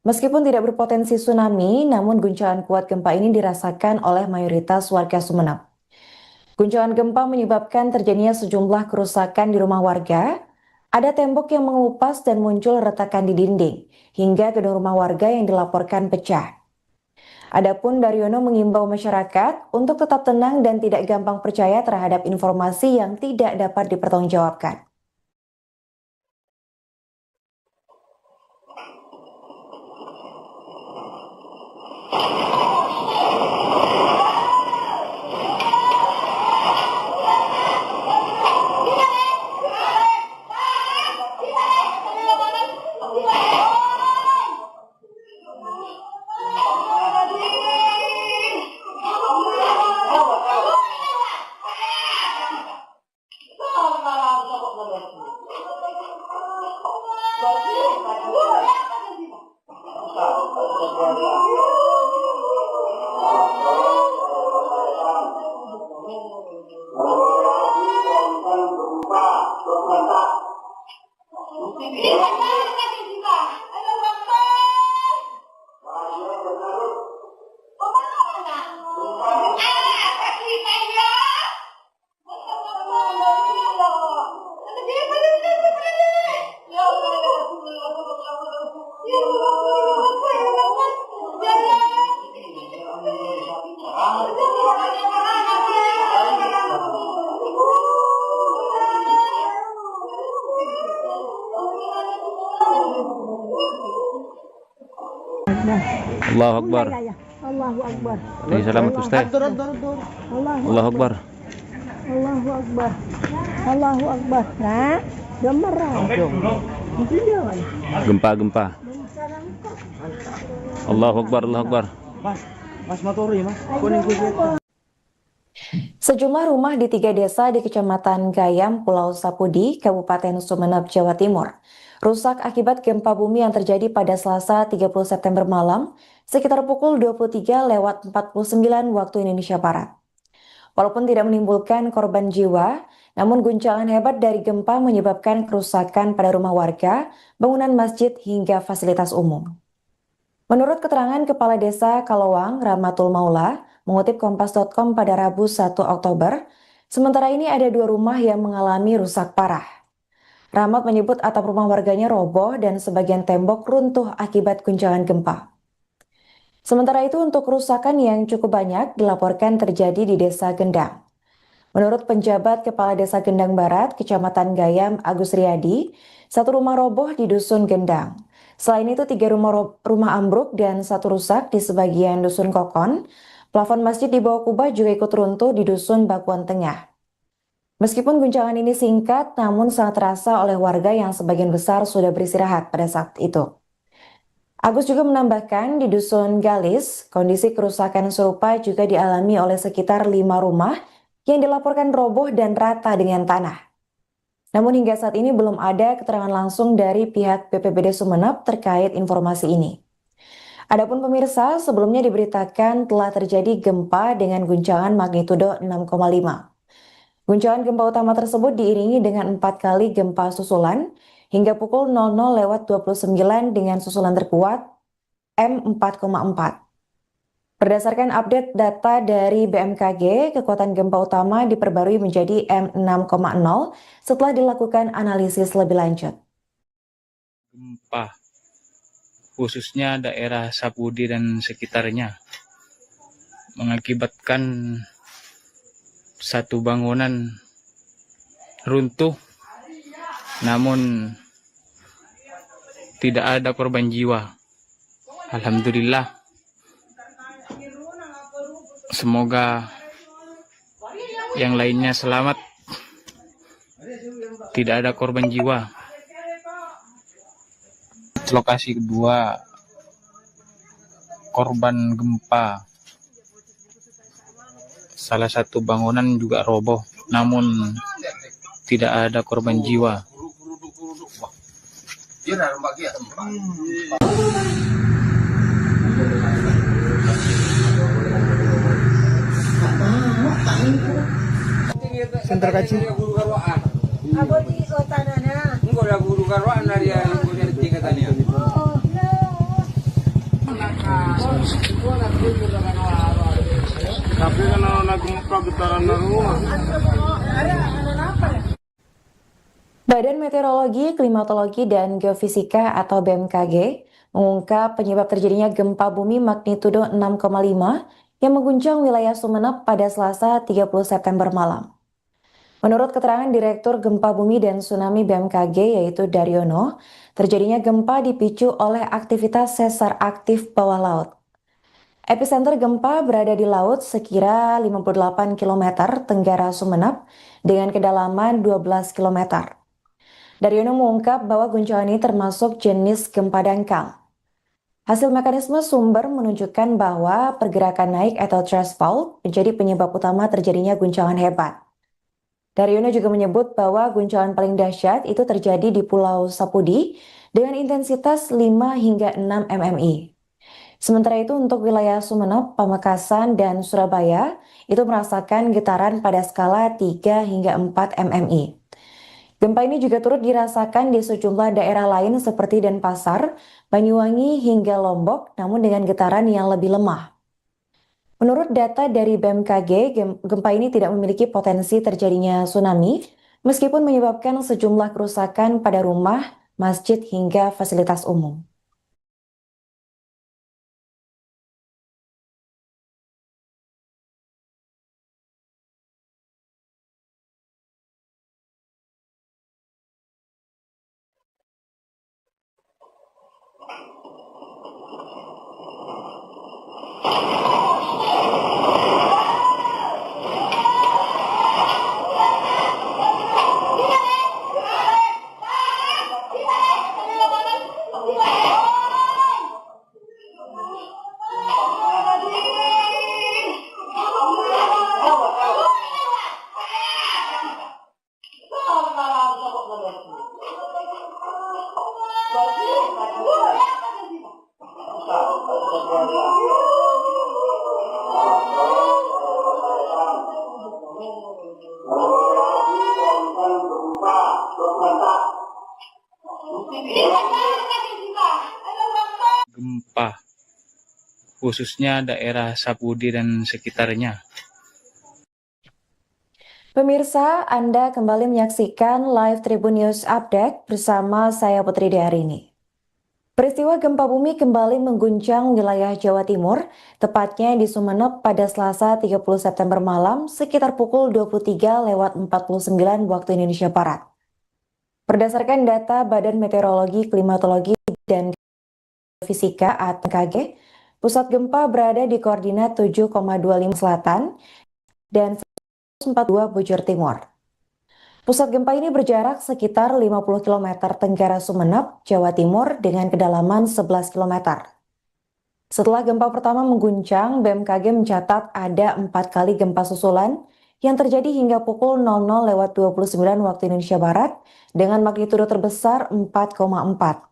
Meskipun tidak berpotensi tsunami, namun guncangan kuat gempa ini dirasakan oleh mayoritas warga Sumeneb. Guncangan gempa menyebabkan terjadinya sejumlah kerusakan di rumah warga, ada tembok yang mengelupas dan muncul retakan di dinding, hingga gedung rumah warga yang dilaporkan pecah. Adapun Daryono mengimbau masyarakat untuk tetap tenang dan tidak gampang percaya terhadap informasi yang tidak dapat dipertanggungjawabkan. Allahu Akbar. Allahu Akbar. Nih, selamat Ustaz. Allahu Akbar. Allahu Akbar. Allahu Akbar. Nah, gemerah. Gempa. Allahu Akbar, Allahu Akbar. Mas motori mas, kuning kusut. Sejumlah rumah di 3 desa di Kecamatan Gayam, Pulau Sapudi, Kabupaten Sumeneb, Jawa Timur, rusak akibat gempa bumi yang terjadi pada Selasa 30 September malam, sekitar pukul 23:49 waktu Indonesia Barat. Walaupun tidak menimbulkan korban jiwa, namun guncangan hebat dari gempa menyebabkan kerusakan pada rumah warga, bangunan masjid, hingga fasilitas umum. Menurut keterangan Kepala Desa Kalowang, Rahmatul Maula, mengutip Kompas.com pada Rabu 1 Oktober, sementara ini ada 2 rumah yang mengalami rusak parah. Rahmat menyebut atap rumah warganya roboh dan sebagian tembok runtuh akibat guncangan gempa. Sementara itu untuk kerusakan yang cukup banyak dilaporkan terjadi di Desa Gendang. Menurut penjabat Kepala Desa Gendang Barat, Kecamatan Gayam, Agus Riyadi, 1 rumah roboh di Dusun Gendang. Selain itu 3 rumah ambruk dan 1 rusak di sebagian Dusun Kokon. Plafon masjid di bawah kubah juga ikut runtuh di Dusun Bakuan Tengah. Meskipun guncangan ini singkat, namun sangat terasa oleh warga yang sebagian besar sudah beristirahat pada saat itu. Agus juga menambahkan di Dusun Galis, kondisi kerusakan serupa juga dialami oleh sekitar 5 rumah yang dilaporkan roboh dan rata dengan tanah. Namun hingga saat ini belum ada keterangan langsung dari pihak BPBD Sumeneb terkait informasi ini. Adapun pemirsa, sebelumnya diberitakan telah terjadi gempa dengan guncangan magnitudo 6,5. Guncangan gempa utama tersebut diiringi dengan 4 kali gempa susulan hingga pukul 00:29 dengan susulan terkuat M4,4. Berdasarkan update data dari BMKG, kekuatan gempa utama diperbarui menjadi M6,0 setelah dilakukan analisis lebih lanjut. Gempa, khususnya daerah Sapudi dan sekitarnya, mengakibatkan 1 bangunan runtuh, namun tidak ada korban jiwa. Alhamdulillah. Semoga yang lainnya selamat, tidak ada korban jiwa. Lokasi kedua korban gempa, salah satu bangunan juga roboh, namun tidak ada korban jiwa. Sentra kacil. Aku di tanahnya. Enggak ada guru karuan dari yang dari tiga tadi. Tapi kan anak gempa getaran rumah. Badan Meteorologi, Klimatologi, dan Geofisika atau BMKG mengungkap penyebab terjadinya gempa bumi magnitudo 6,5 yang mengguncang wilayah Sumeneb pada Selasa 30 September malam. Menurut keterangan Direktur Gempa Bumi dan Tsunami BMKG yaitu Daryono, terjadinya gempa dipicu oleh aktivitas sesar aktif bawah laut. Epicenter gempa berada di laut sekira 58 km tenggara Sumeneb dengan kedalaman 12 km. Daryono mengungkap bahwa guncangan ini termasuk jenis gempa dangkal. Hasil mekanisme sumber menunjukkan bahwa pergerakan naik atau thrust fault menjadi penyebab utama terjadinya guncangan hebat. Daryono juga menyebut bahwa guncangan paling dahsyat itu terjadi di Pulau Sapudi dengan intensitas 5 hingga 6 mmi. Sementara itu untuk wilayah Sumeneb, Pamekasan, dan Surabaya itu merasakan getaran pada skala 3 hingga 4 mmi. Gempa ini juga turut dirasakan di sejumlah daerah lain seperti Denpasar, Banyuwangi, hingga Lombok, namun dengan getaran yang lebih lemah. Menurut data dari BMKG, gempa ini tidak memiliki potensi terjadinya tsunami, meskipun menyebabkan sejumlah kerusakan pada rumah, masjid, hingga fasilitas umum. khususnya daerah Sapudi dan sekitarnya. Pemirsa, Anda kembali menyaksikan live Tribun News Update bersama saya Putri Diarini. Peristiwa gempa bumi kembali mengguncang wilayah Jawa Timur, tepatnya di Sumeneb pada Selasa 30 September malam sekitar pukul 23:49 waktu Indonesia Barat. Berdasarkan data Badan Meteorologi, Klimatologi, dan Fisika (BMKG), pusat gempa berada di koordinat 7,25 selatan dan 142 bujur timur. Pusat gempa ini berjarak sekitar 50 km tenggara Sumeneb, Jawa Timur dengan kedalaman 11 km. Setelah gempa pertama mengguncang, BMKG mencatat ada 4 kali gempa susulan yang terjadi hingga pukul 00:29 waktu Indonesia Barat dengan magnitudo terbesar 4,4.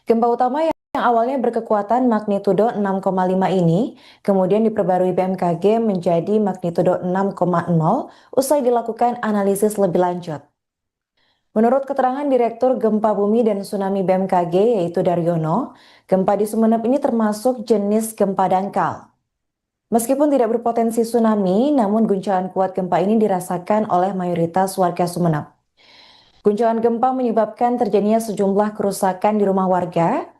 Gempa utama yang awalnya berkekuatan magnitudo 6,5 ini kemudian diperbarui BMKG menjadi magnitudo 6,0 usai dilakukan analisis lebih lanjut. Menurut keterangan Direktur Gempa Bumi dan Tsunami BMKG yaitu Daryono, gempa di Sumeneb ini termasuk jenis gempa dangkal. Meskipun tidak berpotensi tsunami, namun guncangan kuat gempa ini dirasakan oleh mayoritas warga Sumeneb. Guncangan gempa menyebabkan terjadinya sejumlah kerusakan di rumah warga.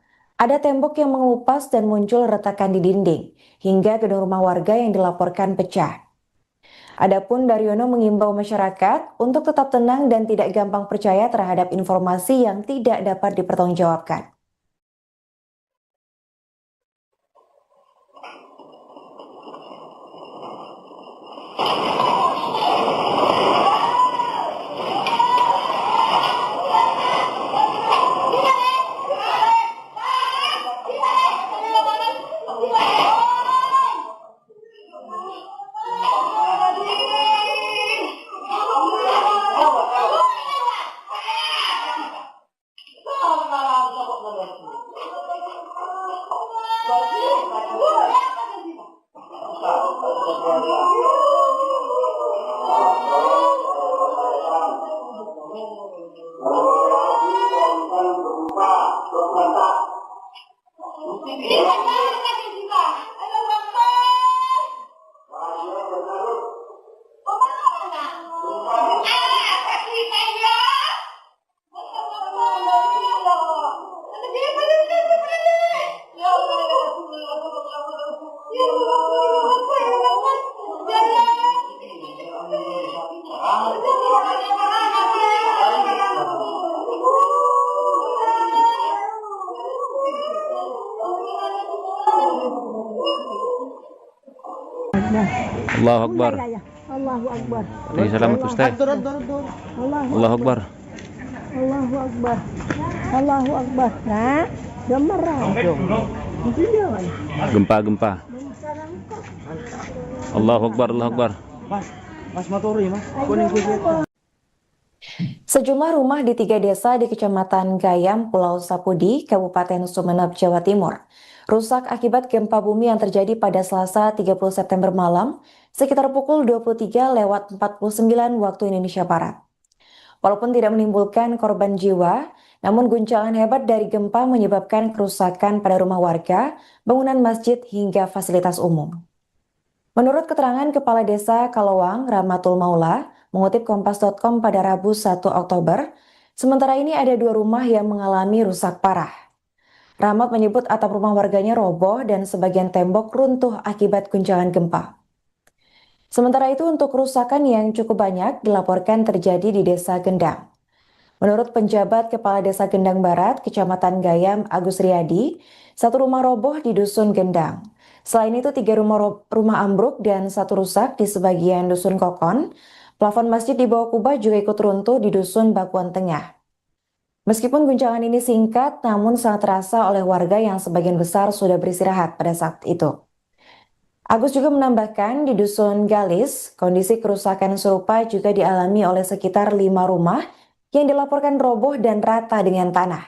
Ada tembok yang mengelupas dan muncul retakan di dinding, hingga gedung rumah warga yang dilaporkan pecah. Adapun Daryono mengimbau masyarakat untuk tetap tenang dan tidak gampang percaya terhadap informasi yang tidak dapat dipertanggungjawabkan. Allahu Akbar. Allahu Akbar. Ini selamat Ustaz. Allahu Akbar. Allahu Akbar. Allahu Akbar. Nah, gemerah. Gempa-gempa. Allahu Akbar, Allahu Akbar. Mas motori mas, kuning kuning. Sejumlah rumah di 3 desa di Kecamatan Gayam, Pulau Sapudi, Kabupaten Sumeneb, Jawa Timur, rusak akibat gempa bumi yang terjadi pada Selasa 30 September malam, sekitar pukul 23:49 waktu Indonesia Barat. Walaupun tidak menimbulkan korban jiwa, namun guncangan hebat dari gempa menyebabkan kerusakan pada rumah warga, bangunan masjid hingga fasilitas umum. Menurut keterangan Kepala Desa Kalowang, Rahmatul Maula, mengutip Kompas.com pada Rabu 1 Oktober, sementara ini ada 2 rumah yang mengalami rusak parah. Rahmat menyebut atap rumah warganya roboh dan sebagian tembok runtuh akibat guncangan gempa. Sementara itu untuk kerusakan yang cukup banyak dilaporkan terjadi di Desa Gendang. Menurut penjabat Kepala Desa Gendang Barat, Kecamatan Gayam, Agus Riyadi, 1 rumah roboh di Dusun Gendang. Selain itu 3 rumah ambruk dan 1 rusak di sebagian Dusun Kokon. Plafon masjid di bawah kubah juga ikut runtuh di Dusun Bakuan Tengah. Meskipun guncangan ini singkat, namun sangat terasa oleh warga yang sebagian besar sudah beristirahat pada saat itu. Agus juga menambahkan di Dusun Galis, kondisi kerusakan serupa juga dialami oleh sekitar 5 rumah yang dilaporkan roboh dan rata dengan tanah.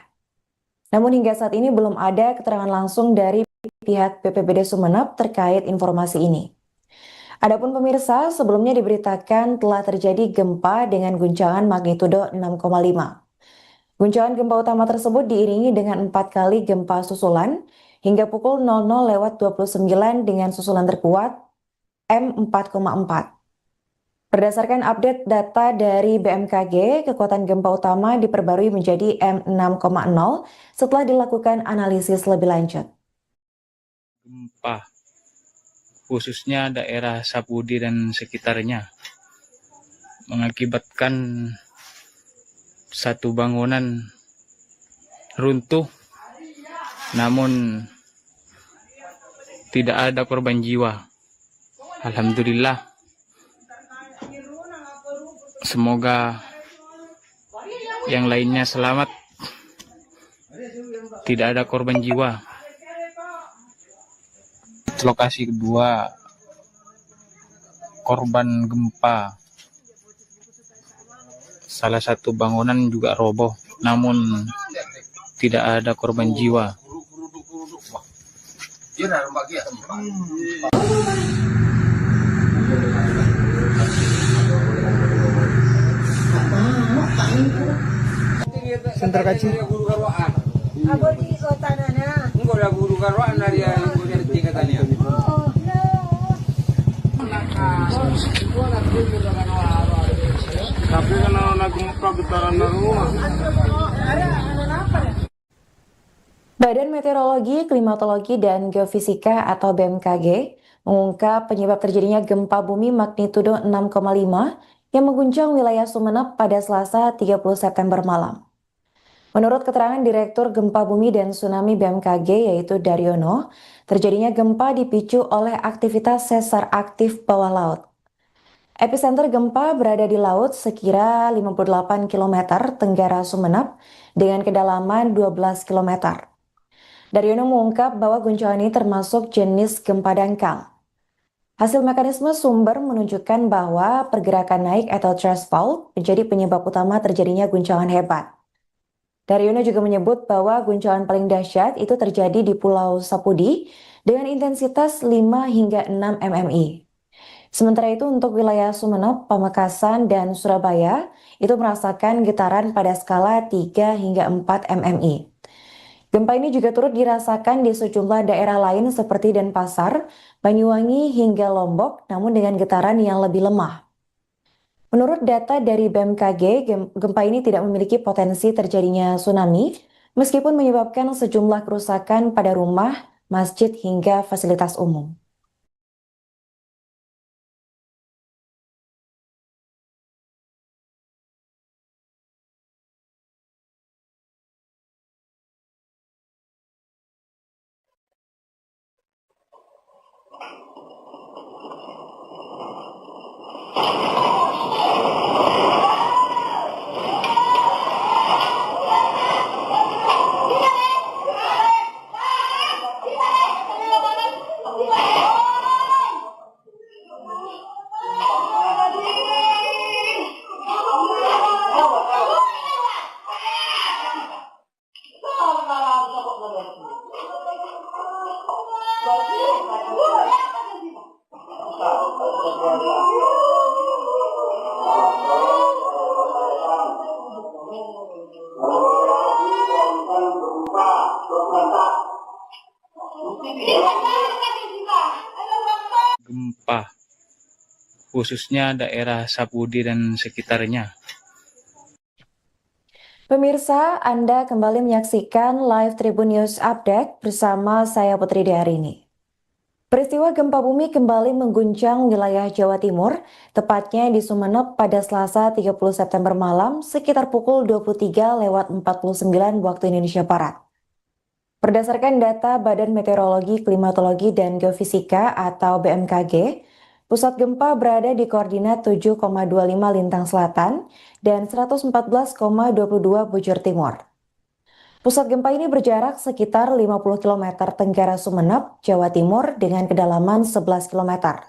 Namun hingga saat ini belum ada keterangan langsung dari pihak BPBD Sumeneb terkait informasi ini. Adapun pemirsa, sebelumnya diberitakan telah terjadi gempa dengan guncangan magnitudo 6,5. Guncangan gempa utama tersebut diiringi dengan 4 kali gempa susulan hingga pukul 00.29 dengan susulan terkuat M4,4. Berdasarkan update data dari BMKG, kekuatan gempa utama diperbarui menjadi M6,0 setelah dilakukan analisis lebih lanjut. Gempa, khususnya daerah Sapudi dan sekitarnya, mengakibatkan satu bangunan runtuh, namun tidak ada korban jiwa. Alhamdulillah. Semoga yang lainnya selamat, tidak ada korban jiwa. Lokasi kedua, korban gempa. Salah satu bangunan juga roboh, namun tidak ada korban jiwa. Sentra kaci. Aku di kota nana. Enggak ada guru karwaan dari yang dari tingkatannya. Tapi kan anak gempa getaran rumah. Badan Meteorologi, Klimatologi, dan Geofisika atau BMKG mengungkap penyebab terjadinya gempa bumi magnitudo 6,5 yang mengguncang wilayah Sumeneb pada Selasa 30 September malam. Menurut keterangan Direktur Gempa Bumi dan Tsunami BMKG yaitu Daryono, terjadinya gempa dipicu oleh aktivitas sesar aktif bawah laut. Epicenter gempa berada di laut sekira 58 km tenggara Sumeneb dengan kedalaman 12 km. Daryono mengungkap bahwa guncangan ini termasuk jenis gempa dangkal. Hasil mekanisme sumber menunjukkan bahwa pergerakan naik atau thrust fault menjadi penyebab utama terjadinya guncangan hebat. Daryono juga menyebut bahwa guncangan paling dahsyat itu terjadi di Pulau Sapudi dengan intensitas 5 hingga 6 mmi. Sementara itu untuk wilayah Sumeneb, Pamekasan, dan Surabaya itu merasakan getaran pada skala 3 hingga 4 mmi. Gempa ini juga turut dirasakan di sejumlah daerah lain seperti Denpasar, Banyuwangi, hingga Lombok, namun dengan getaran yang lebih lemah. Menurut data dari BMKG, gempa ini tidak memiliki potensi terjadinya tsunami, meskipun menyebabkan sejumlah kerusakan pada rumah, masjid, hingga fasilitas umum. Gempa, khususnya daerah Sapudi dan sekitarnya. Pemirsa, Anda kembali menyaksikan live Tribun News Update bersama saya Putri Diarini. Peristiwa gempa bumi kembali mengguncang wilayah Jawa Timur, tepatnya di Sumeneb pada Selasa 30 September malam sekitar pukul 23.49 waktu Indonesia Barat. Berdasarkan data Badan Meteorologi, Klimatologi, dan Geofisika atau BMKG, pusat gempa berada di koordinat 7,25 lintang selatan dan 114,22 bujur timur. Pusat gempa ini berjarak sekitar 50 km tenggara Sumeneb, Jawa Timur dengan kedalaman 11 km.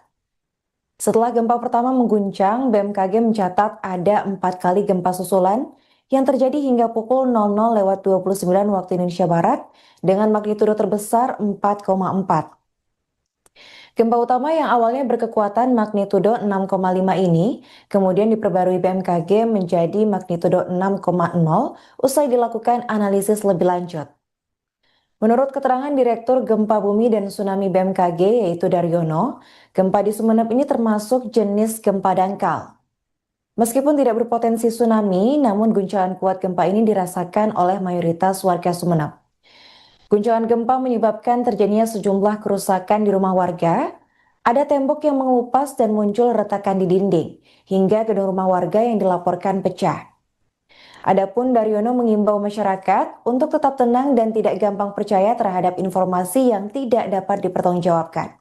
Setelah gempa pertama mengguncang, BMKG mencatat ada 4 kali gempa susulan yang terjadi hingga pukul 00.29 waktu Indonesia Barat dengan magnitudo terbesar 4,4. Gempa utama yang awalnya berkekuatan magnitudo 6,5 ini kemudian diperbarui BMKG menjadi magnitudo 6,0 usai dilakukan analisis lebih lanjut. Menurut keterangan Direktur Gempa Bumi dan Tsunami BMKG yaitu Daryono, gempa di Sumeneb ini termasuk jenis gempa dangkal. Meskipun tidak berpotensi tsunami, namun guncangan kuat gempa ini dirasakan oleh mayoritas warga Sumeneb. Guncangan gempa menyebabkan terjadinya sejumlah kerusakan di rumah warga, ada tembok yang mengelupas dan muncul retakan di dinding, hingga gedung rumah warga yang dilaporkan pecah. Adapun Daryono mengimbau masyarakat untuk tetap tenang dan tidak gampang percaya terhadap informasi yang tidak dapat dipertanggungjawabkan.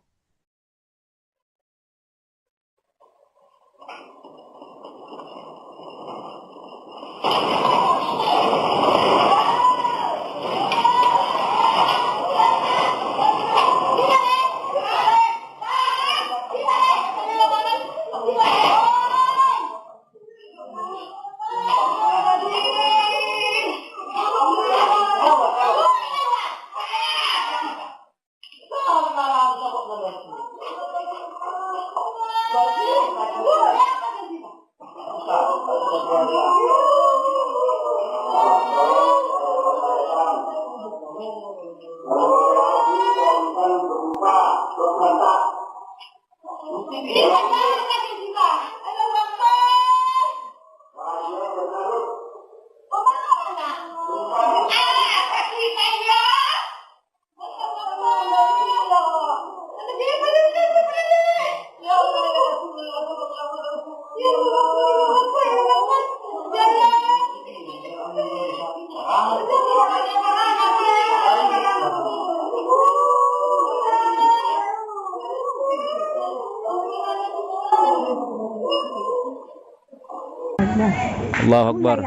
Allahu Akbar.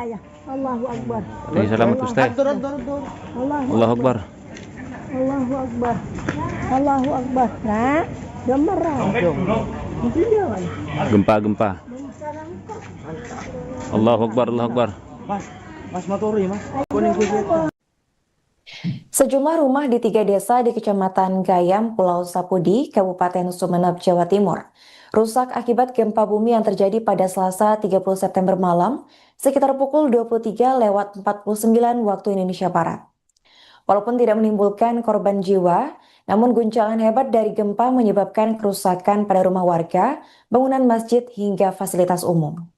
Allahu Akbar. Alayhi salamat Ustaz. Allahu Akbar. Allahu Akbar. Allahu Akbar. Nah, gambar Gempa. Allahu Akbar, Allahu Akbar. Mas Maturi, Mas. Kuning kuning. Sejumlah rumah di 3 desa di Kecamatan Gayam, Pulau Sapudi, Kabupaten Sumeneb, Jawa Timur, rusak akibat gempa bumi yang terjadi pada Selasa 30 September malam, sekitar pukul 23:49 waktu Indonesia Barat. Walaupun tidak menimbulkan korban jiwa, namun guncangan hebat dari gempa menyebabkan kerusakan pada rumah warga, bangunan masjid, hingga fasilitas umum.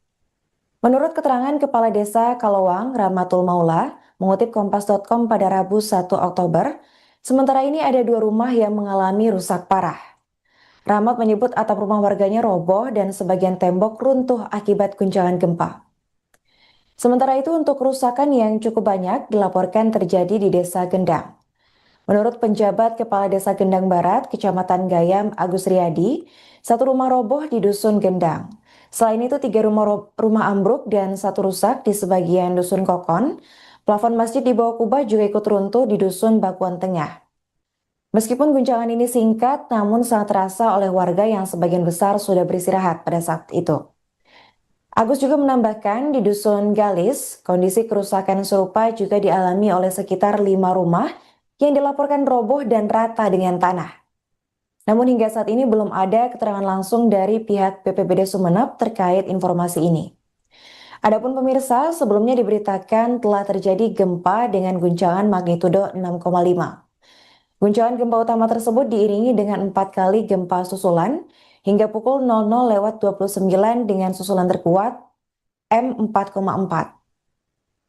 Menurut keterangan Kepala Desa Kalowang, Rahmatul Maula, mengutip Kompas.com pada Rabu 1 Oktober, sementara ini ada 2 rumah yang mengalami rusak parah. Rahmat menyebut atap rumah warganya roboh dan sebagian tembok runtuh akibat guncangan gempa. Sementara itu untuk kerusakan yang cukup banyak dilaporkan terjadi di Desa Gendang. Menurut penjabat Kepala Desa Gendang Barat, Kecamatan Gayam, Agus Riyadi, 1 rumah roboh di Dusun Gendang. Selain itu 3 rumah ambruk dan 1 rusak di sebagian Dusun Kokon. Plafon masjid di bawah kubah juga ikut runtuh di Dusun Bakuan Tengah. Meskipun guncangan ini singkat, namun sangat terasa oleh warga yang sebagian besar sudah beristirahat pada saat itu. Agus juga menambahkan di Dusun Galis, kondisi kerusakan serupa juga dialami oleh sekitar 5 rumah yang dilaporkan roboh dan rata dengan tanah. Namun hingga saat ini belum ada keterangan langsung dari pihak BPBD Sumeneb terkait informasi ini. Adapun pemirsa, sebelumnya diberitakan telah terjadi gempa dengan guncangan magnitudo 6,5. Guncangan gempa utama tersebut diiringi dengan 4 kali gempa susulan hingga pukul 00:29 dengan susulan terkuat M4,4.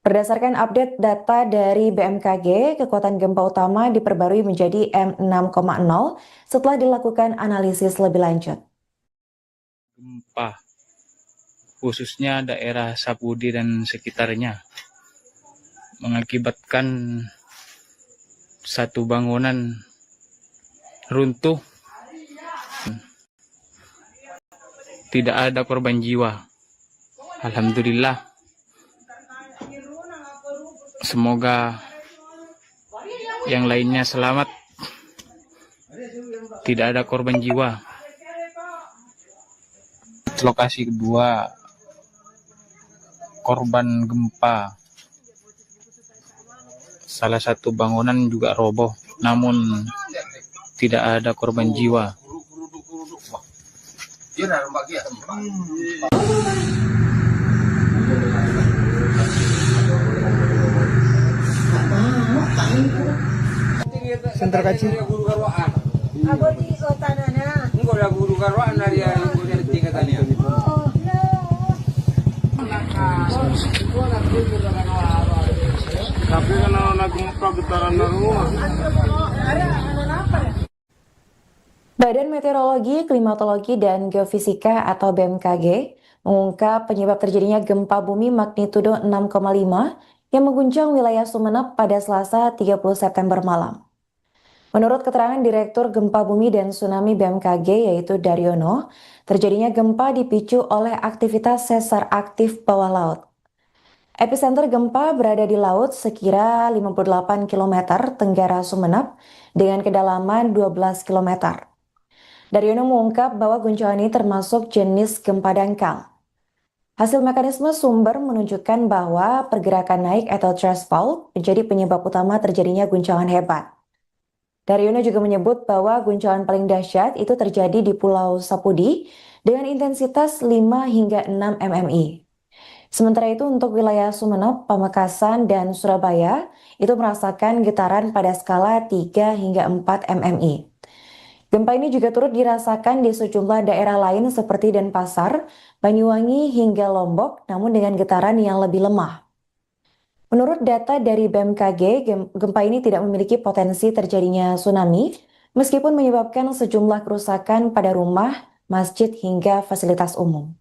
Berdasarkan update data dari BMKG, kekuatan gempa utama diperbarui menjadi M6,0 setelah dilakukan analisis lebih lanjut. Gempa khususnya daerah Sapudi dan sekitarnya mengakibatkan 1 bangunan runtuh. Tidak ada korban jiwa. Alhamdulillah. Semoga yang lainnya selamat. Tidak ada korban jiwa. Lokasi kedua korban gempa, salah satu bangunan juga roboh, namun tidak ada korban jiwa. Sentra kacil. Guru garwaan. Enggak ada guru garwaan dari tiga tadi. Tapi kalau nagumpa getaran rumah. Badan Meteorologi, Klimatologi, dan Geofisika atau BMKG mengungkap penyebab terjadinya gempa bumi magnitudo 6,5 yang mengguncang wilayah Sumeneb pada Selasa 30 September malam. Menurut keterangan Direktur Gempa Bumi dan Tsunami BMKG yaitu Daryono, terjadinya gempa dipicu oleh aktivitas sesar aktif bawah laut. Epicenter gempa berada di laut sekira 58 km tenggara Sumeneb dengan kedalaman 12 km. Daryono mengungkap bahwa guncangan ini termasuk jenis gempa dangkal. Hasil mekanisme sumber menunjukkan bahwa pergerakan naik atau thrust fault menjadi penyebab utama terjadinya guncangan hebat. Daryono juga menyebut bahwa guncangan paling dahsyat itu terjadi di Pulau Sapudi dengan intensitas 5 hingga 6 mmi. Sementara itu untuk wilayah Sumeneb, Pamekasan, dan Surabaya itu merasakan getaran pada skala 3 hingga 4 mmi. Gempa ini juga turut dirasakan di sejumlah daerah lain seperti Denpasar, Banyuwangi, hingga Lombok, namun dengan getaran yang lebih lemah. Menurut data dari BMKG, gempa ini tidak memiliki potensi terjadinya tsunami, meskipun menyebabkan sejumlah kerusakan pada rumah, masjid, hingga fasilitas umum.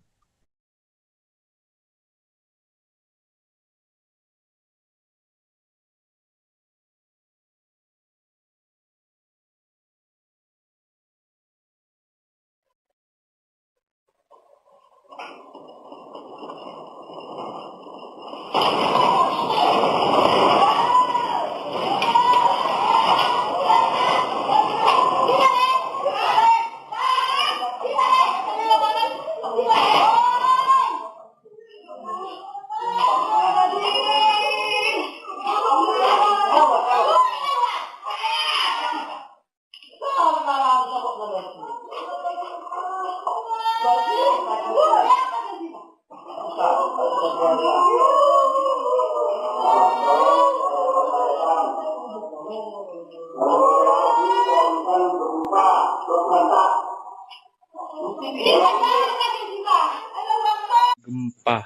Gempa,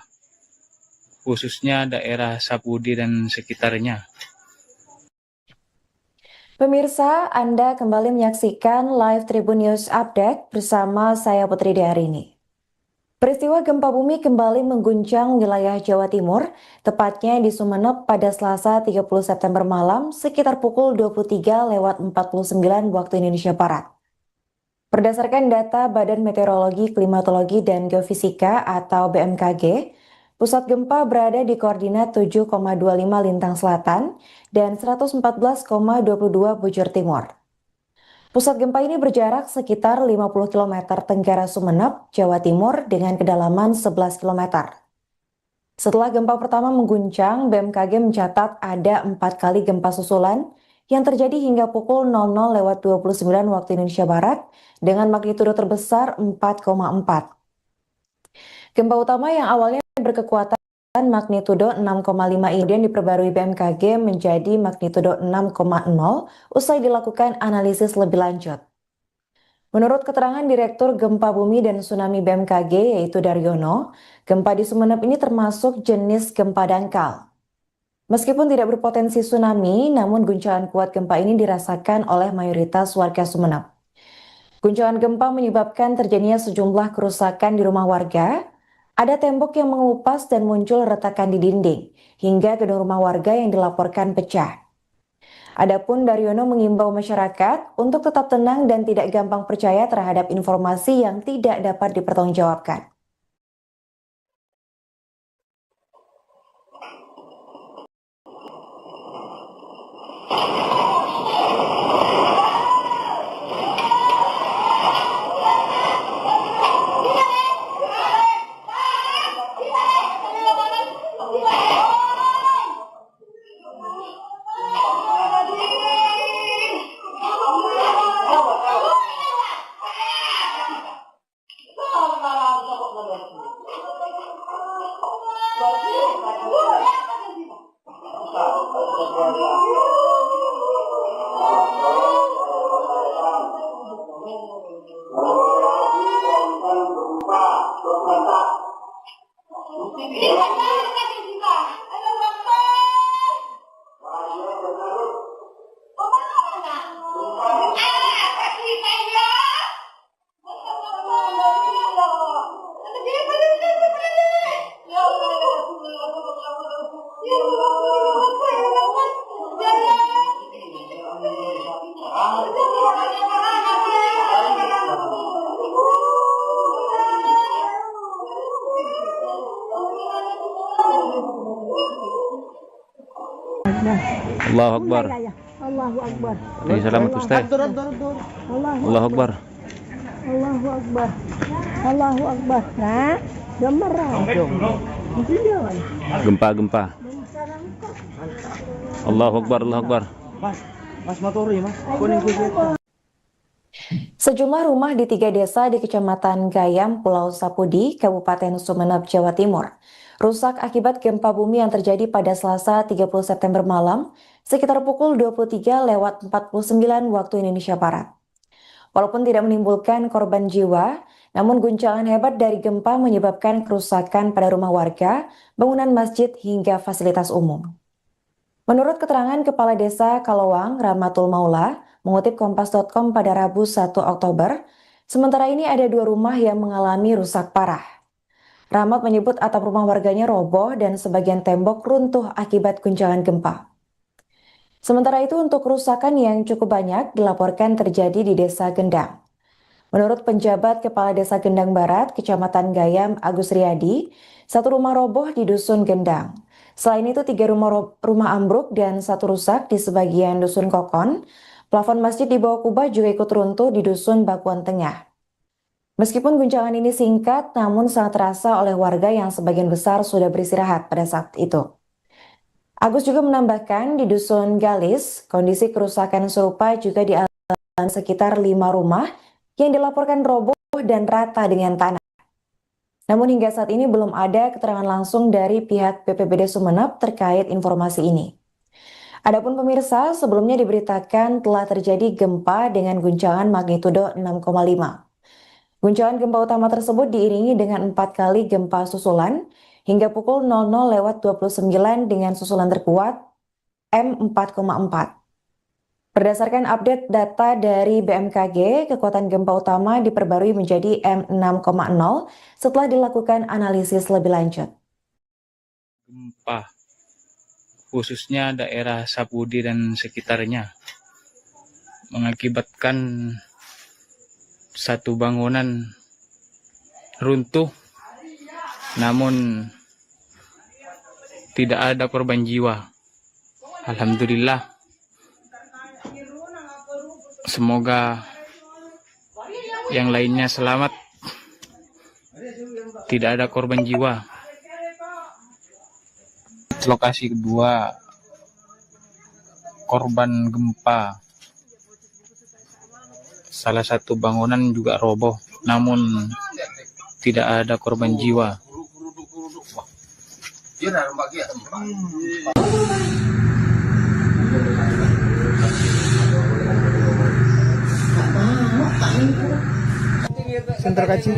khususnya daerah Sapudi dan sekitarnya. Pemirsa, Anda kembali menyaksikan Live Tribun News Update bersama saya Putri Diarini. Peristiwa gempa bumi kembali mengguncang wilayah Jawa Timur, tepatnya di Sumeneb pada Selasa 30 September malam sekitar pukul 23.49 waktu Indonesia Barat. Berdasarkan data Badan Meteorologi, Klimatologi, dan Geofisika atau BMKG, pusat gempa berada di koordinat 7,25 lintang selatan dan 114,22 bujur timur. Pusat gempa ini berjarak sekitar 50 km tenggara Sumeneb, Jawa Timur dengan kedalaman 11 km. Setelah gempa pertama mengguncang, BMKG mencatat ada 4 kali gempa susulan yang terjadi hingga pukul 00.29 waktu Indonesia Barat dengan magnitudo terbesar 4,4. Gempa utama yang awalnya berkekuatan magnitudo 6,5 kemudian diperbarui BMKG menjadi magnitudo 6,0 usai dilakukan analisis lebih lanjut. Menurut keterangan Direktur Gempa Bumi dan Tsunami BMKG yaitu Daryono, gempa di Sumeneb ini termasuk jenis gempa dangkal. Meskipun tidak berpotensi tsunami, namun guncangan kuat gempa ini dirasakan oleh mayoritas warga Sumeneb. Guncangan gempa menyebabkan terjadinya sejumlah kerusakan di rumah warga, ada tembok yang mengelupas dan muncul retakan di dinding, hingga gedung rumah warga yang dilaporkan pecah. Adapun Daryono mengimbau masyarakat untuk tetap tenang dan tidak gampang percaya terhadap informasi yang tidak dapat dipertanggungjawabkan. Allahu Akbar. Allahu Akbar. Ini selamat Ustaz. Allahu Akbar. Allahu Akbar. Allahu Akbar. Nah, gemerang dong. Gempa. Allahu Akbar, Allahu Akbar. Mas motori mas. Kuning kuning. Sejumlah rumah di 3 desa di Kecamatan Gayam, Pulau Sapudi, Kabupaten Sumeneb, Jawa Timur, rusak akibat gempa bumi yang terjadi pada Selasa 30 September malam, sekitar pukul 23:49 waktu Indonesia Barat. Walaupun tidak menimbulkan korban jiwa, namun guncangan hebat dari gempa menyebabkan kerusakan pada rumah warga, bangunan masjid, hingga fasilitas umum. Menurut keterangan Kepala Desa Kalowang, Rahmatul Maula, mengutip Kompas.com pada Rabu 1 Oktober, sementara ini ada 2 rumah yang mengalami rusak parah. Rahmat menyebut atap rumah warganya roboh dan sebagian tembok runtuh akibat guncangan gempa. Sementara itu untuk kerusakan yang cukup banyak dilaporkan terjadi di Desa Gendang. Menurut penjabat Kepala Desa Gendang Barat, Kecamatan Gayam, Agus Riyadi, 1 rumah roboh di Dusun Gendang. Selain itu 3 rumah ambruk dan 1 rusak di sebagian Dusun Kokon. Plafon masjid di bawah kubah juga ikut runtuh di Dusun Bakuan Tengah. Meskipun guncangan ini singkat, namun sangat terasa oleh warga yang sebagian besar sudah beristirahat pada saat itu. Agus juga menambahkan di Dusun Galis, kondisi kerusakan serupa juga dialami sekitar 5 rumah yang dilaporkan roboh dan rata dengan tanah. Namun hingga saat ini belum ada keterangan langsung dari pihak BPBD Sumeneb terkait informasi ini. Adapun pemirsa, sebelumnya diberitakan telah terjadi gempa dengan guncangan magnitudo 6,5. Guncangan gempa utama tersebut diiringi dengan 4 kali gempa susulan hingga pukul 00:29 dengan susulan terkuat M4,4. Berdasarkan update data dari BMKG, kekuatan gempa utama diperbarui menjadi M6,0 setelah dilakukan analisis lebih lanjut. Gempa, khususnya daerah Sapudi dan sekitarnya, mengakibatkan satu bangunan runtuh, namun tidak ada korban jiwa. Alhamdulillah. Semoga yang lainnya selamat, tidak ada korban jiwa. Lokasi kedua korban gempa, salah satu bangunan juga roboh, namun tidak ada korban jiwa. Sentra kaci.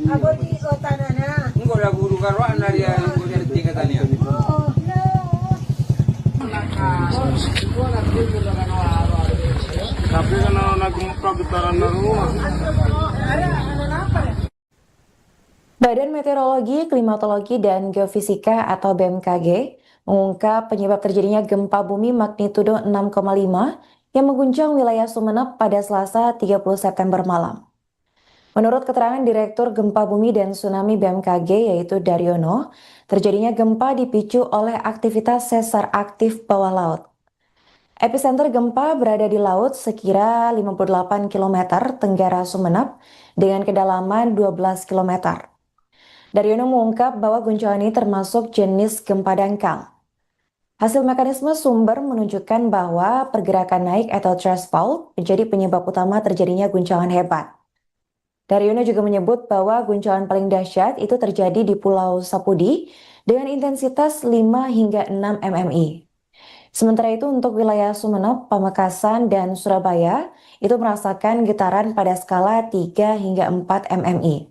Aku di kota Nana. Enggak ada guru karuan dari tingkatannya. Tapi kan nagumpa getaran rumah. Badan Meteorologi, Klimatologi, dan Geofisika atau BMKG mengungkap penyebab terjadinya gempa bumi magnitudo 6,5 yang mengguncang wilayah Sumeneb pada Selasa 30 September malam. Menurut keterangan Direktur Gempa Bumi dan Tsunami BMKG yaitu Daryono, terjadinya gempa dipicu oleh aktivitas sesar aktif bawah laut. Epicenter gempa berada di laut sekira 58 km tenggara Sumeneb dengan kedalaman 12 km. Daryono mengungkap bahwa guncangan ini termasuk jenis gempa dangkal. Hasil mekanisme sumber menunjukkan bahwa pergerakan naik atau thrust fault menjadi penyebab utama terjadinya guncangan hebat. Daryono juga menyebut bahwa guncangan paling dahsyat itu terjadi di Pulau Sapudi dengan intensitas 5 hingga 6 mmi. Sementara itu untuk wilayah Sumeneb, Pamekasan, dan Surabaya itu merasakan getaran pada skala 3 hingga 4 mmi.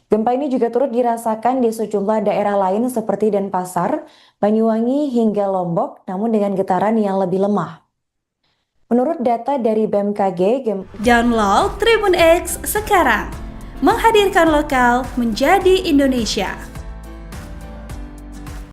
Gempa ini juga turut dirasakan di sejumlah daerah lain seperti Denpasar, Banyuwangi hingga Lombok, namun dengan getaran yang lebih lemah. Menurut data dari BMKG, Download Tribun X sekarang, menghadirkan lokal menjadi Indonesia.